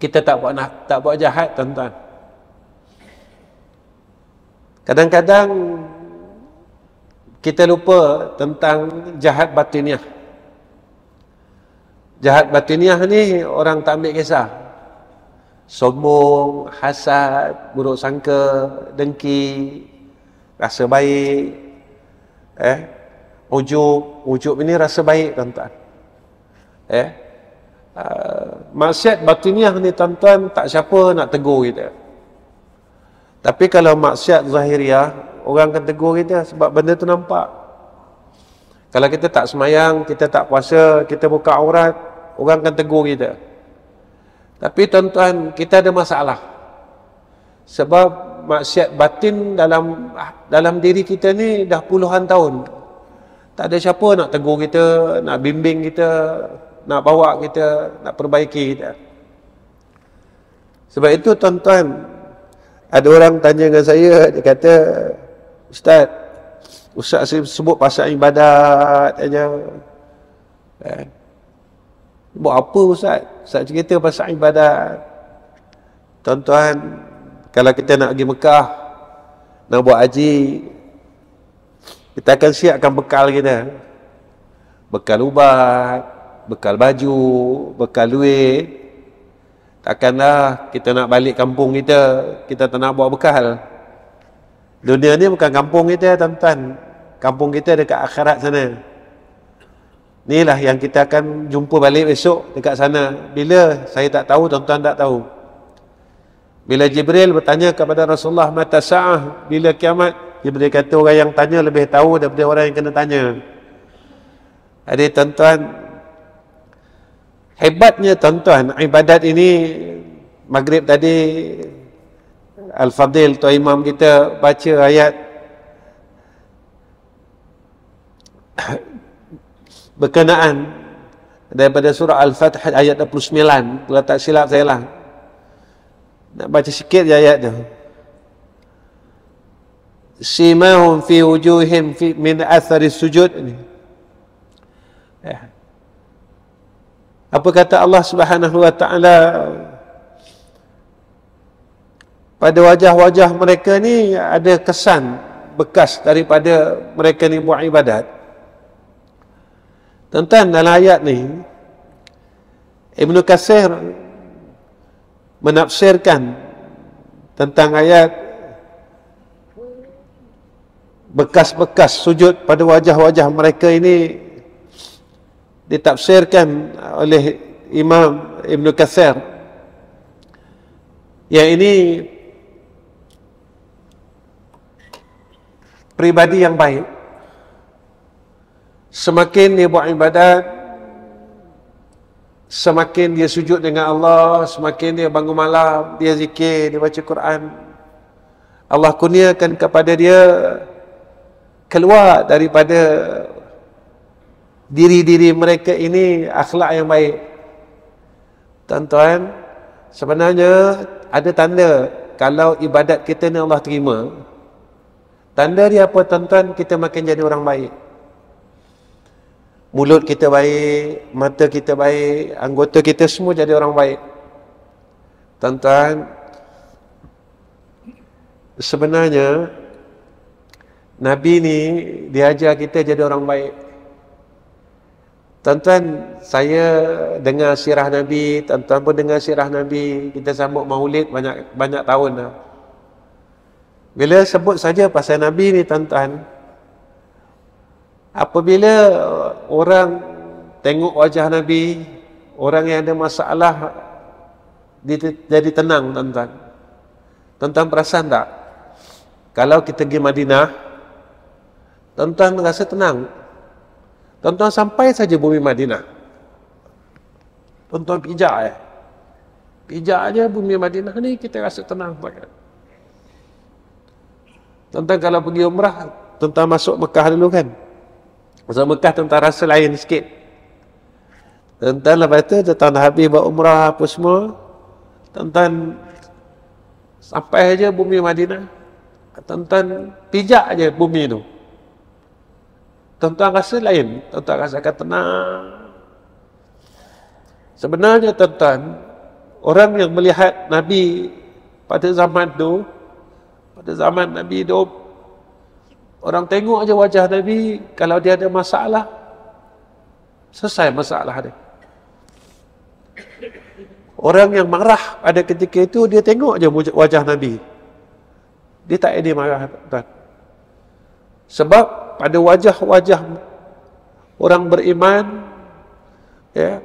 kita tak buat jahat tuan-tuan. Kadang-kadang kita lupa tentang jahat batiniah. Jahat batiniah ni orang tak ambil kisah. Sombong, hasad, buruk sangka, dengki, rasa baik, ujub ini rasa baik tuan-tuan. Maksiat batiniah ni tuan-tuan, tak siapa nak tegur kita. Tapi kalau maksiat zahiriah, orang akan tegur kita sebab benda tu nampak. Kalau kita tak semayang, kita tak puasa, kita buka aurat, orang akan tegur kita. Tapi tuan-tuan, kita ada masalah. Sebab maksiat batin dalam diri kita ni dah puluhan tahun. Tak ada siapa nak tegur kita, nak bimbing kita, nak bawa kita, nak perbaiki kita. Sebab itu tuan-tuan, ada orang tanya dengan saya, dia kata, Ustaz sebut pasal ibadat aja. Buat apa Ustaz? Ustaz cerita pasal ibadat. Tuan-tuan, kalau kita nak pergi Mekah, nak buat haji, kita akan siapkan bekal kita. Bekal ubat, bekal baju, bekal duit. Takkanlah kita nak balik kampung kita tak nak bawa bekal. Dunia ni bukan kampung kita tuan-tuan. Kampung kita dekat akhirat sana. Inilah yang kita akan jumpa balik besok dekat sana. Bila? Saya tak tahu, tuan-tuan tak tahu. Bila Jibril bertanya kepada Rasulullah, mata sa'ah, bila kiamat? Jibril kata orang yang tanya lebih tahu daripada orang yang kena tanya. Jadi tuan-tuan, hebatnya tuan-tuan, ibadat ini, maghrib tadi Al-Fadil Tuan Imam kita baca ayat berkenaan daripada surah Al-Fatih ayat 29, kalau tak silap saya lah. Nak baca sikit je ayat tu. Simahum fi wujuhim min athari sujud ini. Apa kata Allah Subhanahu wa taala, pada wajah-wajah mereka ni ada kesan bekas daripada mereka ni buat ibadat. Tuan-tuan, dalam ayat ni Ibnu Katsir menafsirkan tentang ayat bekas-bekas sujud pada wajah-wajah mereka ini, ditafsirkan oleh Imam Ibnu Katsir yang ini pribadi yang baik. Semakin dia buat ibadat, semakin dia sujud dengan Allah, semakin dia bangun malam, dia zikir, dia baca Quran, Allah kurniakan kepada dia keluar daripada diri-diri mereka ini akhlak yang baik. Tuan-tuan, sebenarnya ada tanda kalau ibadat kita ni Allah terima. Tanda dia apa tuan-tuan? Kita makin jadi orang baik. Mulut kita baik, mata kita baik, anggota kita semua jadi orang baik. Tuan-tuan, sebenarnya Nabi ni dia ajar kita jadi orang baik. Tuan-tuan, saya dengar sirah Nabi, tuan-tuan pun dengar sirah Nabi, kita sambut Maulid banyak tahun dah. Bila sebut saja pasal Nabi ni tuan-tuan, apabila orang tengok wajah Nabi, orang yang ada masalah jadi tenang tuan-tuan. Tuan-tuan perasan tak? Kalau kita pergi Madinah, tuan-tuan rasa tenang. Tuan-tuan sampai saja bumi Madinah, tuan-tuan pijak pijak aja bumi Madinah ni, kita rasa tenang sangat. Tuan-tuan kalau pergi umrah, tuan-tuan masuk Mekah dulu kan, masuk Mekah tuan-tuan rasa lain sikit. Tuan-tuan lepas tu tuan-tuan dah habis buat umrah apa semua, tuan-tuan sampai aja bumi Madinah, tuan-tuan pijak aja bumi tu, tuan-tuan rasa lain, tuan-tuan rasakan tenang. Sebenarnya tuan-tuan, orang yang melihat Nabi pada zaman tu, pada zaman Nabi hidup, orang tengok aja wajah Nabi, kalau dia ada masalah, selesai masalah dia. Orang yang marah pada ketika itu, dia tengok aja wajah Nabi, dia tak ada marah tuan. Sebab pada wajah-wajah orang beriman, ya,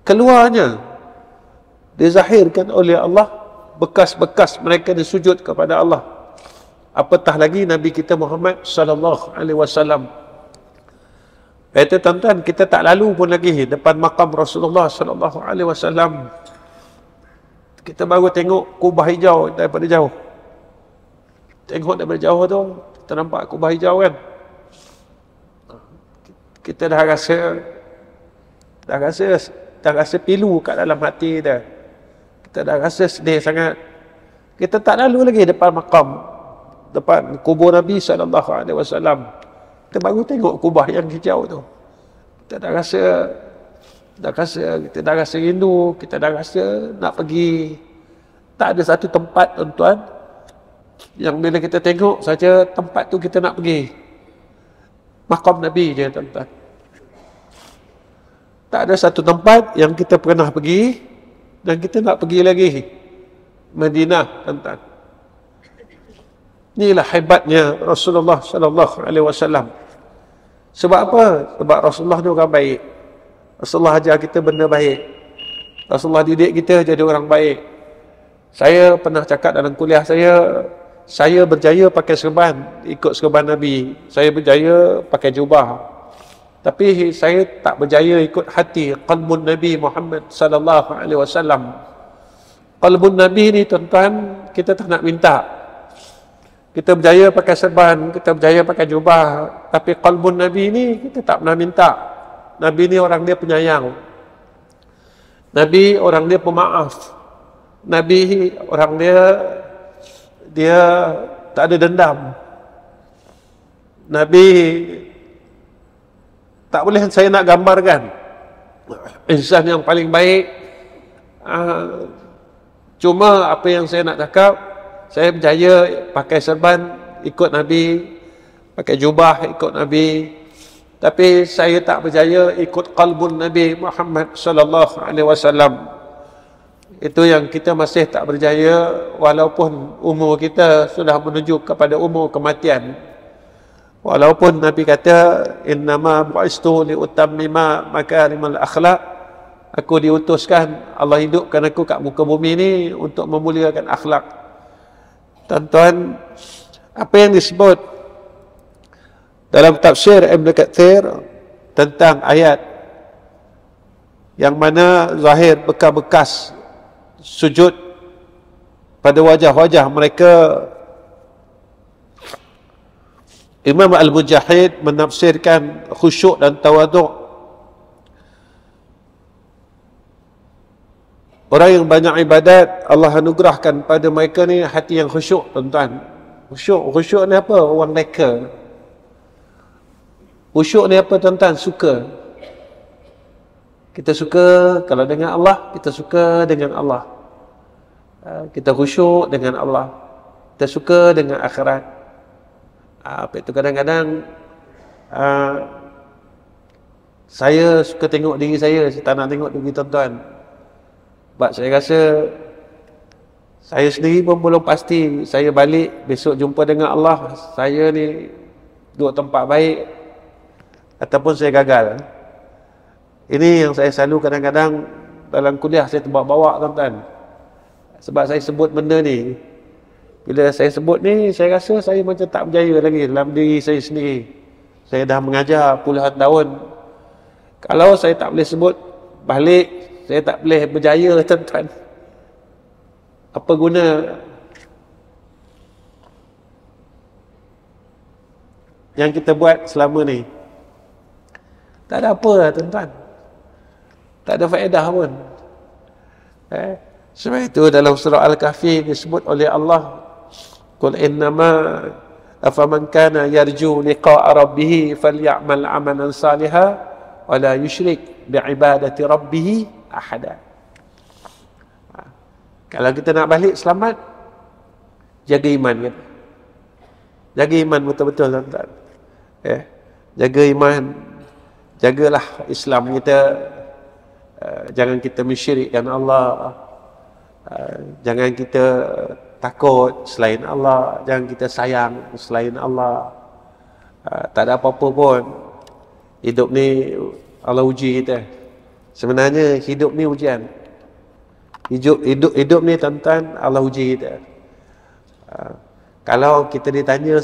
keluarnya dizahirkan oleh Allah bekas-bekas mereka disujud kepada Allah. Apatah lagi Nabi kita Muhammad sallallahu alaihi wasallam. Itu tuan-tuan, kita tak lalu pun lagi depan makam Rasulullah sallallahu alaihi wasallam, kita baru tengok kubah hijau daripada jauh. Tengok daripada jauh tu, kita nampak kubah hijau kan, kita dah rasa pilu kat dalam hati dah. Kita dah rasa sedih sangat. Kita tak lalu lagi depan makam, depan kubur Nabi SAW. Kita baru tengok kubah yang hijau tu. Kita dah rasa rindu, kita dah rasa nak pergi. Tak ada satu tempat tuan-tuan yang bila kita tengok saja tempat tu kita nak pergi. Makam Nabi je tuan-tuan. Tak ada satu tempat yang kita pernah pergi dan kita nak pergi lagi. Madinah tuan-tuan. Inilah hebatnya Rasulullah sallallahu alaihi wasallam. Sebab apa? Sebab Rasulullah ni orang baik. Rasulullah ajar kita benda baik. Rasulullah didik kita jadi orang baik. Saya pernah cakap dalam kuliah saya berjaya pakai serban, ikut serban Nabi. Saya berjaya pakai jubah. Tapi saya tak berjaya ikut hati qalbun Nabi Muhammad sallallahu alaihi wasallam. Qalbun Nabi ni tuan-tuan, kita tak nak minta. Kita berjaya pakai serban, kita berjaya pakai jubah, tapi qalbun Nabi ni kita tak pernah minta. Nabi ni orang dia penyayang. Nabi orang dia pemaaf. Nabi orang dia tak ada dendam. Nabi tak boleh saya nak gambarkan insan yang paling baik. Cuma apa yang saya nak cakap, saya berjaya pakai serban ikut Nabi, pakai jubah ikut Nabi, tapi saya tak berjaya ikut qalbun Nabi Muhammad sallallahu alaihi wasallam. Itu yang kita masih tak berjaya, walaupun umur kita sudah menuju kepada umur kematian. Walaupun Nabi kata, innama bu'istu liutammima makarimal akhlak, aku diutuskan, Allah hidupkan aku kat muka bumi ni untuk memuliakan akhlak. Tuan-tuan, apa yang disebut dalam tafsir Ibn Katsir tentang ayat yang mana zahir bekas-bekas sujud pada wajah-wajah mereka, Imam Al-Mujahid menafsirkan khusyuk dan tawaduk. Orang yang banyak ibadat, Allah anugerahkan pada mereka ni hati yang khusyuk, tuan-tuan. Khusyuk ni apa? Orang reka. Khusyuk ni apa, tuan-tuan? Suka. Kita suka kalau dengan Allah, kita suka dengan Allah. Kita khusyuk dengan Allah. Kita suka dengan akhirat. Apa itu kadang-kadang saya suka tengok diri saya tak nak tengok diri tuan-tuan. Sebab saya rasa saya sendiri pun belum pasti saya balik besok jumpa dengan Allah, saya ni duduk tempat baik ataupun saya gagal. Ini yang saya selalu kadang-kadang dalam kuliah saya terbawa-bawa, tuan-tuan. Sebab saya sebut benda ni, bila saya sebut ni, saya rasa saya macam tak berjaya lagi dalam diri saya sendiri. Saya dah mengajar puluhan tahun. Kalau saya tak boleh sebut balik, saya tak boleh berjaya, tuan-tuan. Apa guna? Yang kita buat selama ni? Tak ada apa lah, tuan-tuan. Tak ada faedah pun. Sebab itu dalam surah Al-Kahfi disebut oleh Allah, Qul innama afaman kana yarju liqa'a rabbih falyamal amalan salihan wa la yusyrik bi'ibadati rabbih ahada. Kalau kita nak balik selamat, jaga iman kita. Jaga iman betul-betul, tuan-tuan. Jaga iman, jagalah Islam kita. Jangan kita mensyirikkan Allah. Jangan kita takut selain Allah, jangan kita sayang selain Allah. Tak ada apa-apa pun. Hidup ni Allah uji kita. Sebenarnya hidup ni ujian. Hidup ni, tuan-tuan, Allah uji kita. Kalau kita ditanya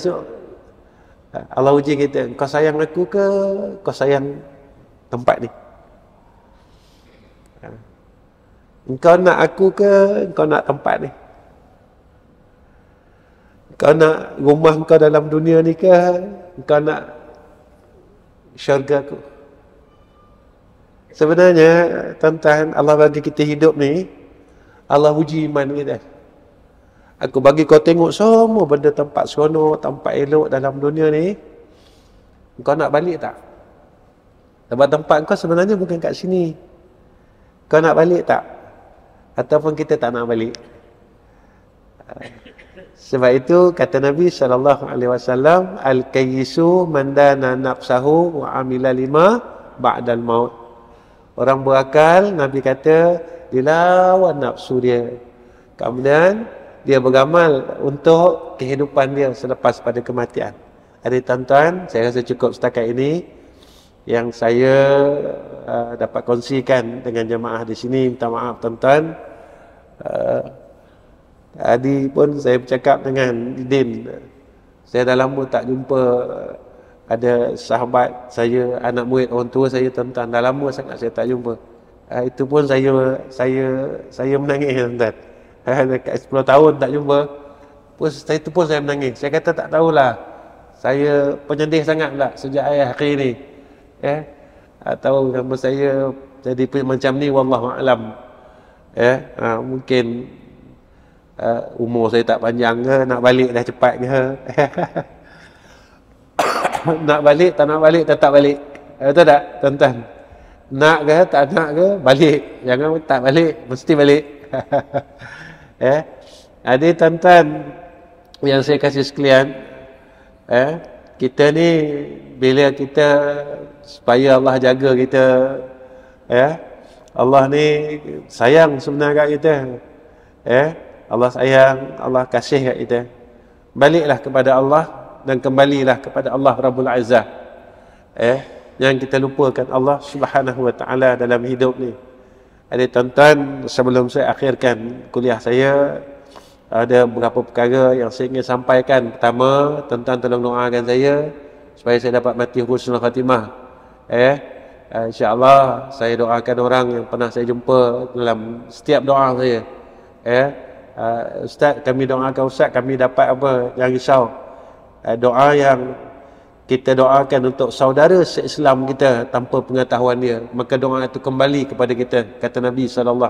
Allah uji kita, kau sayang aku ke kau sayang tempat ni? Engkau nak aku ke engkau nak tempat ni? Kau nak rumah kau dalam dunia ni ke kau nak syurga aku? Sebenarnya, tuan-tuan, Allah bagi kita hidup ni, Allah uji iman kita. Aku bagi kau tengok semua benda tempat seronok, tempat elok dalam dunia ni. Kau nak balik tak? Sebab tempat kau sebenarnya bukan kat sini. Kau nak balik tak? Ataupun kita tak nak balik? Sebab itu kata Nabi SAW, Al-kayyisu man dana nafsahu wa amila lima ba'dal maut. Orang berakal, Nabi kata, dia lawan nafsu dia. Kemudian dia beramal untuk kehidupan dia selepas pada kematian. Adik tuan-tuan, saya rasa cukup setakat ini yang saya dapat kongsikan dengan jemaah di sini. Minta maaf tuan-tuan. Tadi pun saya bercakap dengan Din, saya dah lama tak jumpa ada sahabat saya, anak murid orang tua saya, tuan-tuan. Dah lama sangat saya tak jumpa. Itu pun saya menangis, tuan-tuan. Dekat 10 tahun tak jumpa. Itu pun saya menangis. Saya kata tak tahulah. Saya penyedih sangat pula sejak hari ni. Tahu nama saya jadi macam ni, wallahu alam. Mungkin umur saya tak panjang ke, nak balik dah cepat ke. Nak balik, tak nak balik, tetap balik. Betul tak, tuan-tuan? Nak ke, tak nak ke, balik. Jangan tak balik, mesti balik. Jadi tuan-tuan yang saya kasih sekalian, kita ni bila kita, supaya Allah jaga kita, Allah ni sayang sebenarnya kat kita. Allah sayang, Allah kasih kat kita. Baliklah kepada Allah dan kembalilah kepada Allah Rabbul Izzah. Jangan kita lupakan Allah Subhanahu wa taala dalam hidup ni. Jadi tuan-tuan, sebelum saya akhirkan kuliah saya, ada beberapa perkara yang saya ingin sampaikan. Pertama, tuan-tuan tolong doakan saya supaya saya dapat mati husnul khatimah. InsyaAllah saya doakan orang yang pernah saya jumpa dalam setiap doa saya. Ustaz, kami doakan Ustaz, kami dapat apa, jangan risau. Doa yang kita doakan untuk saudara se-Islam kita tanpa pengetahuan dia, maka doa itu kembali kepada kita, kata Nabi SAW.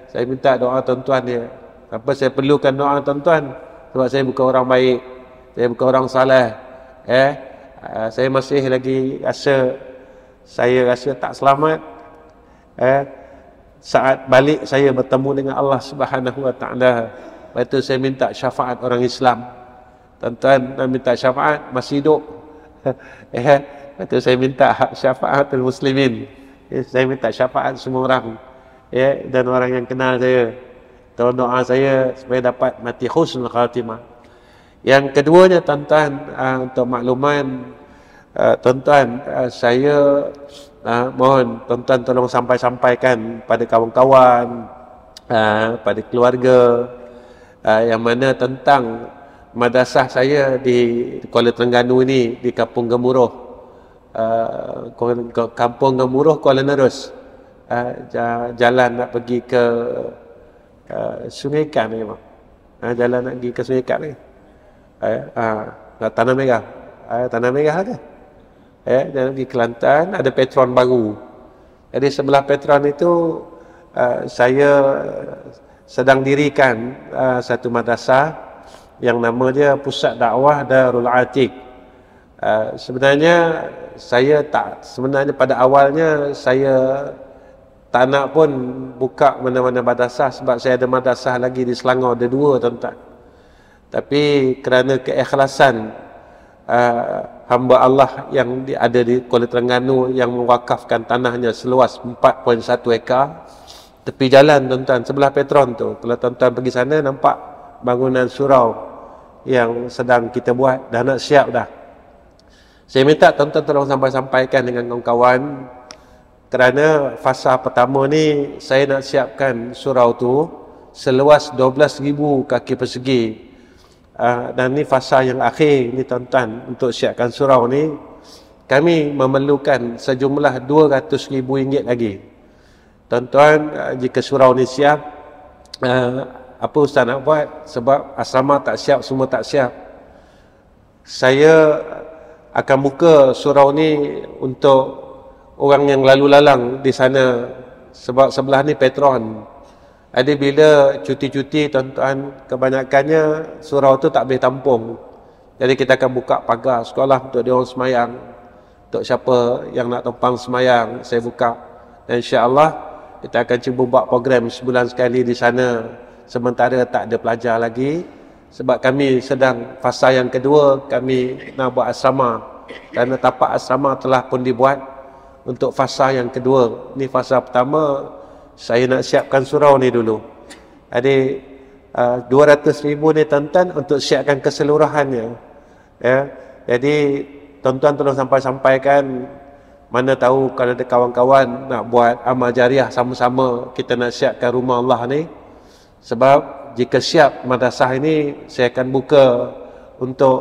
Saya minta doa tuan-tuan dia. Apa saya perlukan doa tuan-tuan? Sebab saya bukan orang baik, saya bukan orang salah. Saya masih lagi rasa tak selamat. Saat balik saya bertemu dengan Allah Subhanahu wa taala. Lepas tu saya minta syafaat orang Islam. Tuan-tuan nak minta syafaat masih hidup. Lepas tu saya minta syafaatul muslimin. Saya minta syafaat semua orang. Dan orang yang kenal saya. Tolong doa saya supaya dapat mati husnul khatimah. Yang keduanya tuan-tuan, untuk makluman tuan-tuan, saya mohon tuan-tuan tolong sampaikan pada kawan-kawan, pada keluarga, yang mana tentang madrasah saya di Kuala Terengganu ini, di Kampung Gemuruh, Kampung Gemuruh, Kuala Nerus. Jalan nak pergi ke Sungai Ikan ni, jalan nak pergi ke Sungai Ikan ni, Tanah Merah, Tanah Merah ke? Jalan pergi Kelantan, ada Petron baru. Jadi sebelah Petron itu saya sedang dirikan satu madrasah yang nama dia Pusat Dakwah Darul Atiq. Sebenarnya pada awalnya saya tak nak pun buka mana-mana madrasah, sebab saya ada madrasah lagi di Selangor, ada 2 tuan-tuan. Tapi kerana keikhlasan hamba Allah yang ada di Kuala Terengganu yang mewakafkan tanahnya seluas 4.1 ekar tepi jalan tuan-tuan, sebelah Petron tu. Kalau tuan-tuan pergi sana nampak bangunan surau yang sedang kita buat, dah nak siap dah. Saya minta tuan-tuan tolong sampaikan dengan kawan-kawan, kerana fasa pertama ni saya nak siapkan surau tu seluas 12,000 kaki persegi. Dan ni fasa yang akhir ni tuan-tuan, untuk siapkan surau ni kami memerlukan sejumlah RM200,000 lagi. Tuan-tuan, jika surau ni siap, apa Ustaz nak buat? Sebab asrama tak siap, semua tak siap, saya akan buka surau ni untuk orang yang lalu lalang di sana, sebab sebelah ni Petron. Jadi bila cuti-cuti tuan-tuan, kebanyakannya surau tu tak boleh tampung. Jadi kita akan buka pagar sekolah untuk dia orang semayang. Untuk siapa yang nak tumpang semayang, saya buka. Dan insya-Allah kita akan cuba buat program sebulan sekali di sana, sementara tak ada pelajar lagi. Sebab kami sedang fasa yang kedua, kami nak buat asrama. Kerana tapak asrama telah pun dibuat untuk fasa yang kedua. Ni fasa pertama, saya nak siapkan surau ni dulu. Jadi 200,000 ni tuan-tuan untuk siapkan keseluruhannya. Jadi tuan-tuan tolong sampaikan, mana tahu kalau ada kawan-kawan nak buat amal jariah sama-sama, kita nak siapkan rumah Allah ni. Sebab jika siap madrasah ini, saya akan buka untuk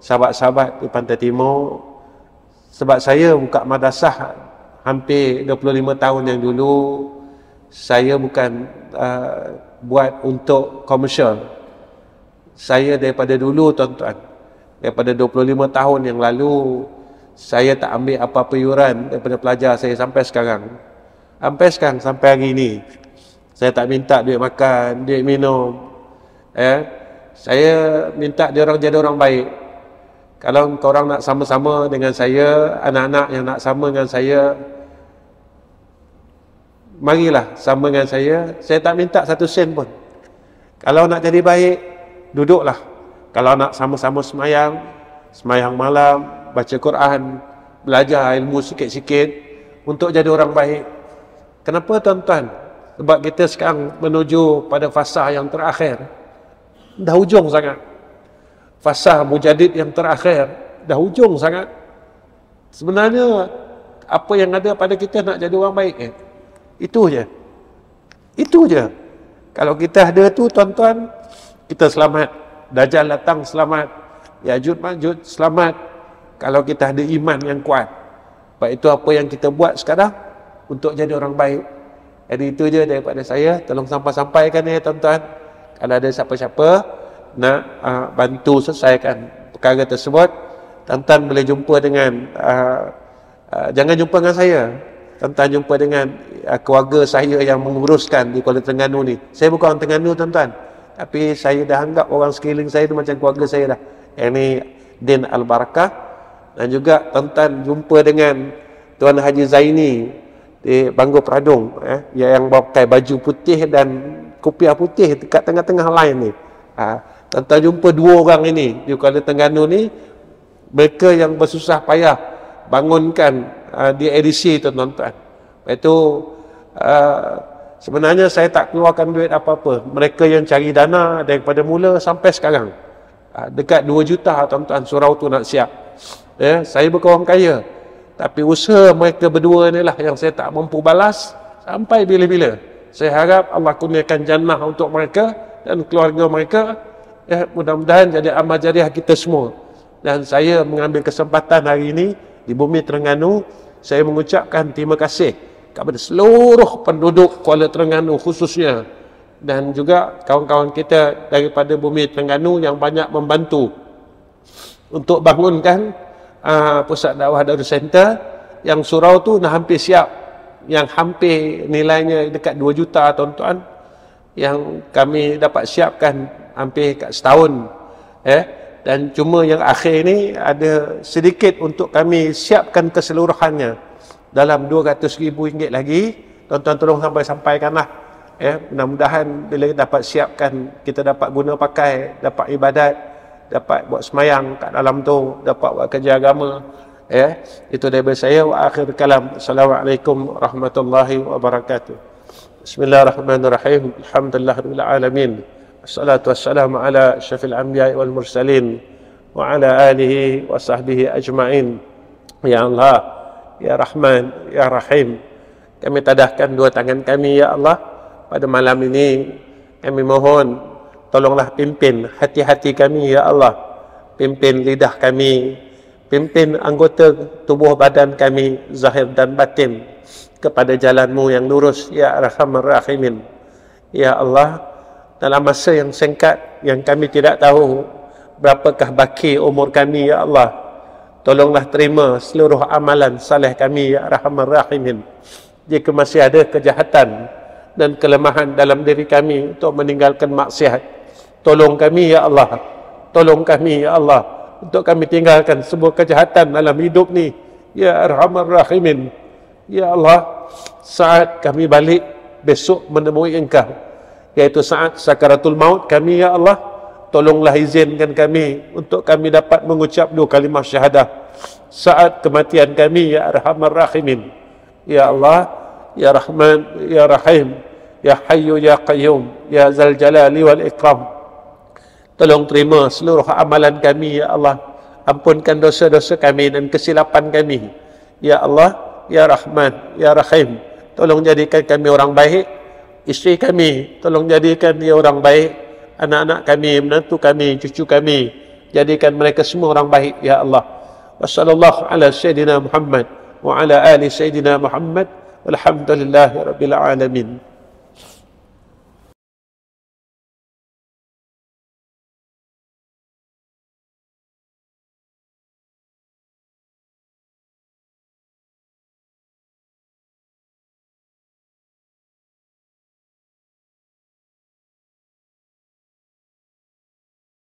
sahabat-sahabat di Pantai Timur. Sebab saya buka madrasah hampir 25 tahun yang dulu, saya bukan buat untuk komersial. Saya daripada dulu tuan-tuan, daripada 25 tahun yang lalu, saya tak ambil apa-apa yuran daripada pelajar saya sampai sekarang. Sampai hari ini. Saya tak minta duit makan, duit minum. Saya minta dia orang jadi orang baik. Kalau korang nak sama-sama dengan saya, anak-anak yang nak sama dengan saya, marilah sama dengan saya. Saya tak minta satu sen pun. Kalau nak jadi baik, duduklah. Kalau nak sama-sama semayang malam, baca Quran, belajar ilmu sikit-sikit untuk jadi orang baik. Kenapa tuan-tuan? Sebab kita sekarang menuju pada fasa yang terakhir. Dah hujung sangat. Fasa mujadid yang terakhir. Dah hujung sangat. Sebenarnya, apa yang ada pada kita nak jadi orang baik. Itu je. Itu je. Kalau kita ada tu tuan-tuan, kita selamat. Dajjal datang selamat. Ya'juj Ma'juj selamat. Kalau kita ada iman yang kuat. Sebab itu apa yang kita buat sekarang untuk jadi orang baik. Jadi itu je daripada saya. Tolong sampaikan ya tuan-tuan. Kalau ada siapa-siapa nak bantu selesaikan perkara tersebut, tuan-tuan boleh jumpa dengan jangan jumpa dengan saya. Tuan-tuan jumpa dengan keluarga saya yang menguruskan di Kuala Terengganu ni. Saya bukan orang Terengganu tuan-tuan, tapi saya dah anggap orang sekeliling saya tu macam keluarga saya dah. Yang ni Din Al-Barakah. Dan juga tuan-tuan jumpa dengan Tuan Haji Zaini di Bangor Peradung, yang pakai baju putih dan kopiah putih dekat tengah-tengah line ni. Tuan-tuan jumpa dua orang ini di Kuala Terengganu ni, mereka yang bersusah payah bangunkan di edisi tu tuan-tuan. Itu sebenarnya saya tak keluarkan duit apa-apa. Mereka yang cari dana daripada mula sampai sekarang. Dekat 2 juta tuan-tuan surau tu nak siap. Saya bukan orang kaya, tapi usaha mereka berdua ni lah yang saya tak mampu balas sampai bila-bila. Saya harap Allah kurniakan jannah untuk mereka dan keluarga mereka. Mudah-mudahan jadi amal jariah kita semua. Dan saya mengambil kesempatan hari ini di bumi Terengganu, saya mengucapkan terima kasih kepada seluruh penduduk Kuala Terengganu khususnya, dan juga kawan-kawan kita daripada bumi Terengganu yang banyak membantu untuk bangunkan Pusat Dakwah Darul Center yang surau tu dah hampir siap, yang hampir nilainya dekat 2 juta tuan-tuan, yang kami dapat siapkan hampir kat setahun. Dan cuma yang akhir ni ada sedikit untuk kami siapkan keseluruhannya dalam RM200,000 lagi. Tuan-tuan tolong sampaikanlah. Mudah-mudahan bila kita dapat siapkan, kita dapat guna pakai, dapat ibadat, dapat buat semayang kat dalam tu, dapat buat kerja agama. Itu daripada saya. Wa akhir kalam. Assalamualaikum warahmatullahi wabarakatuh. Bismillahirrahmanirrahim. Alhamdulillahirabbil alamin. Assalatu wassalamu ala asyrafil anbiya'i wal mursalin wa ala alihi wa sahbihi ajma'in. Ya Allah, ya Rahman, ya Rahim, kami tadahkan 2 tangan kami ya Allah pada malam ini. Kami mohon tolonglah pimpin hati-hati kami ya Allah, pimpin lidah kami, pimpin anggota tubuh badan kami zahir dan batin kepada jalan-Mu yang lurus ya Arhamar Rahimin. Ya Allah, dalam masa yang singkat yang kami tidak tahu berapakah baki umur kami ya Allah, tolonglah terima seluruh amalan saleh kami ya Arhamar Rahimin. Jika masih ada kejahatan dan kelemahan dalam diri kami untuk meninggalkan maksiat, tolong kami ya Allah, tolong kami ya Allah untuk kami tinggalkan semua kejahatan dalam hidup ni ya Arhamar Rahimin. Ya Allah, saat kami balik besok menemui Engkau, yaitu saat sakaratul maut kami ya Allah, tolonglah izinkan kami untuk kami dapat mengucap 2 kalimah syahadah saat kematian kami ya Arhamar Rahimin. Ya Allah, ya Rahman, ya Rahim, ya Hayyu, ya Qayyum, ya Zal Jalali wal Ikram, tolong terima seluruh amalan kami ya Allah, ampunkan dosa-dosa kami dan kesilapan kami ya Allah, ya Rahman, ya Rahim, tolong jadikan kami orang baik, isteri kami, tolong jadikan dia orang baik. Anak-anak kami, menantu kami, cucu kami, jadikan mereka semua orang baik, ya Allah. Wa sallallahu ala sayyidina Muhammad wa ala ali sayyidina Muhammad walhamdulillahi rabbil alamin.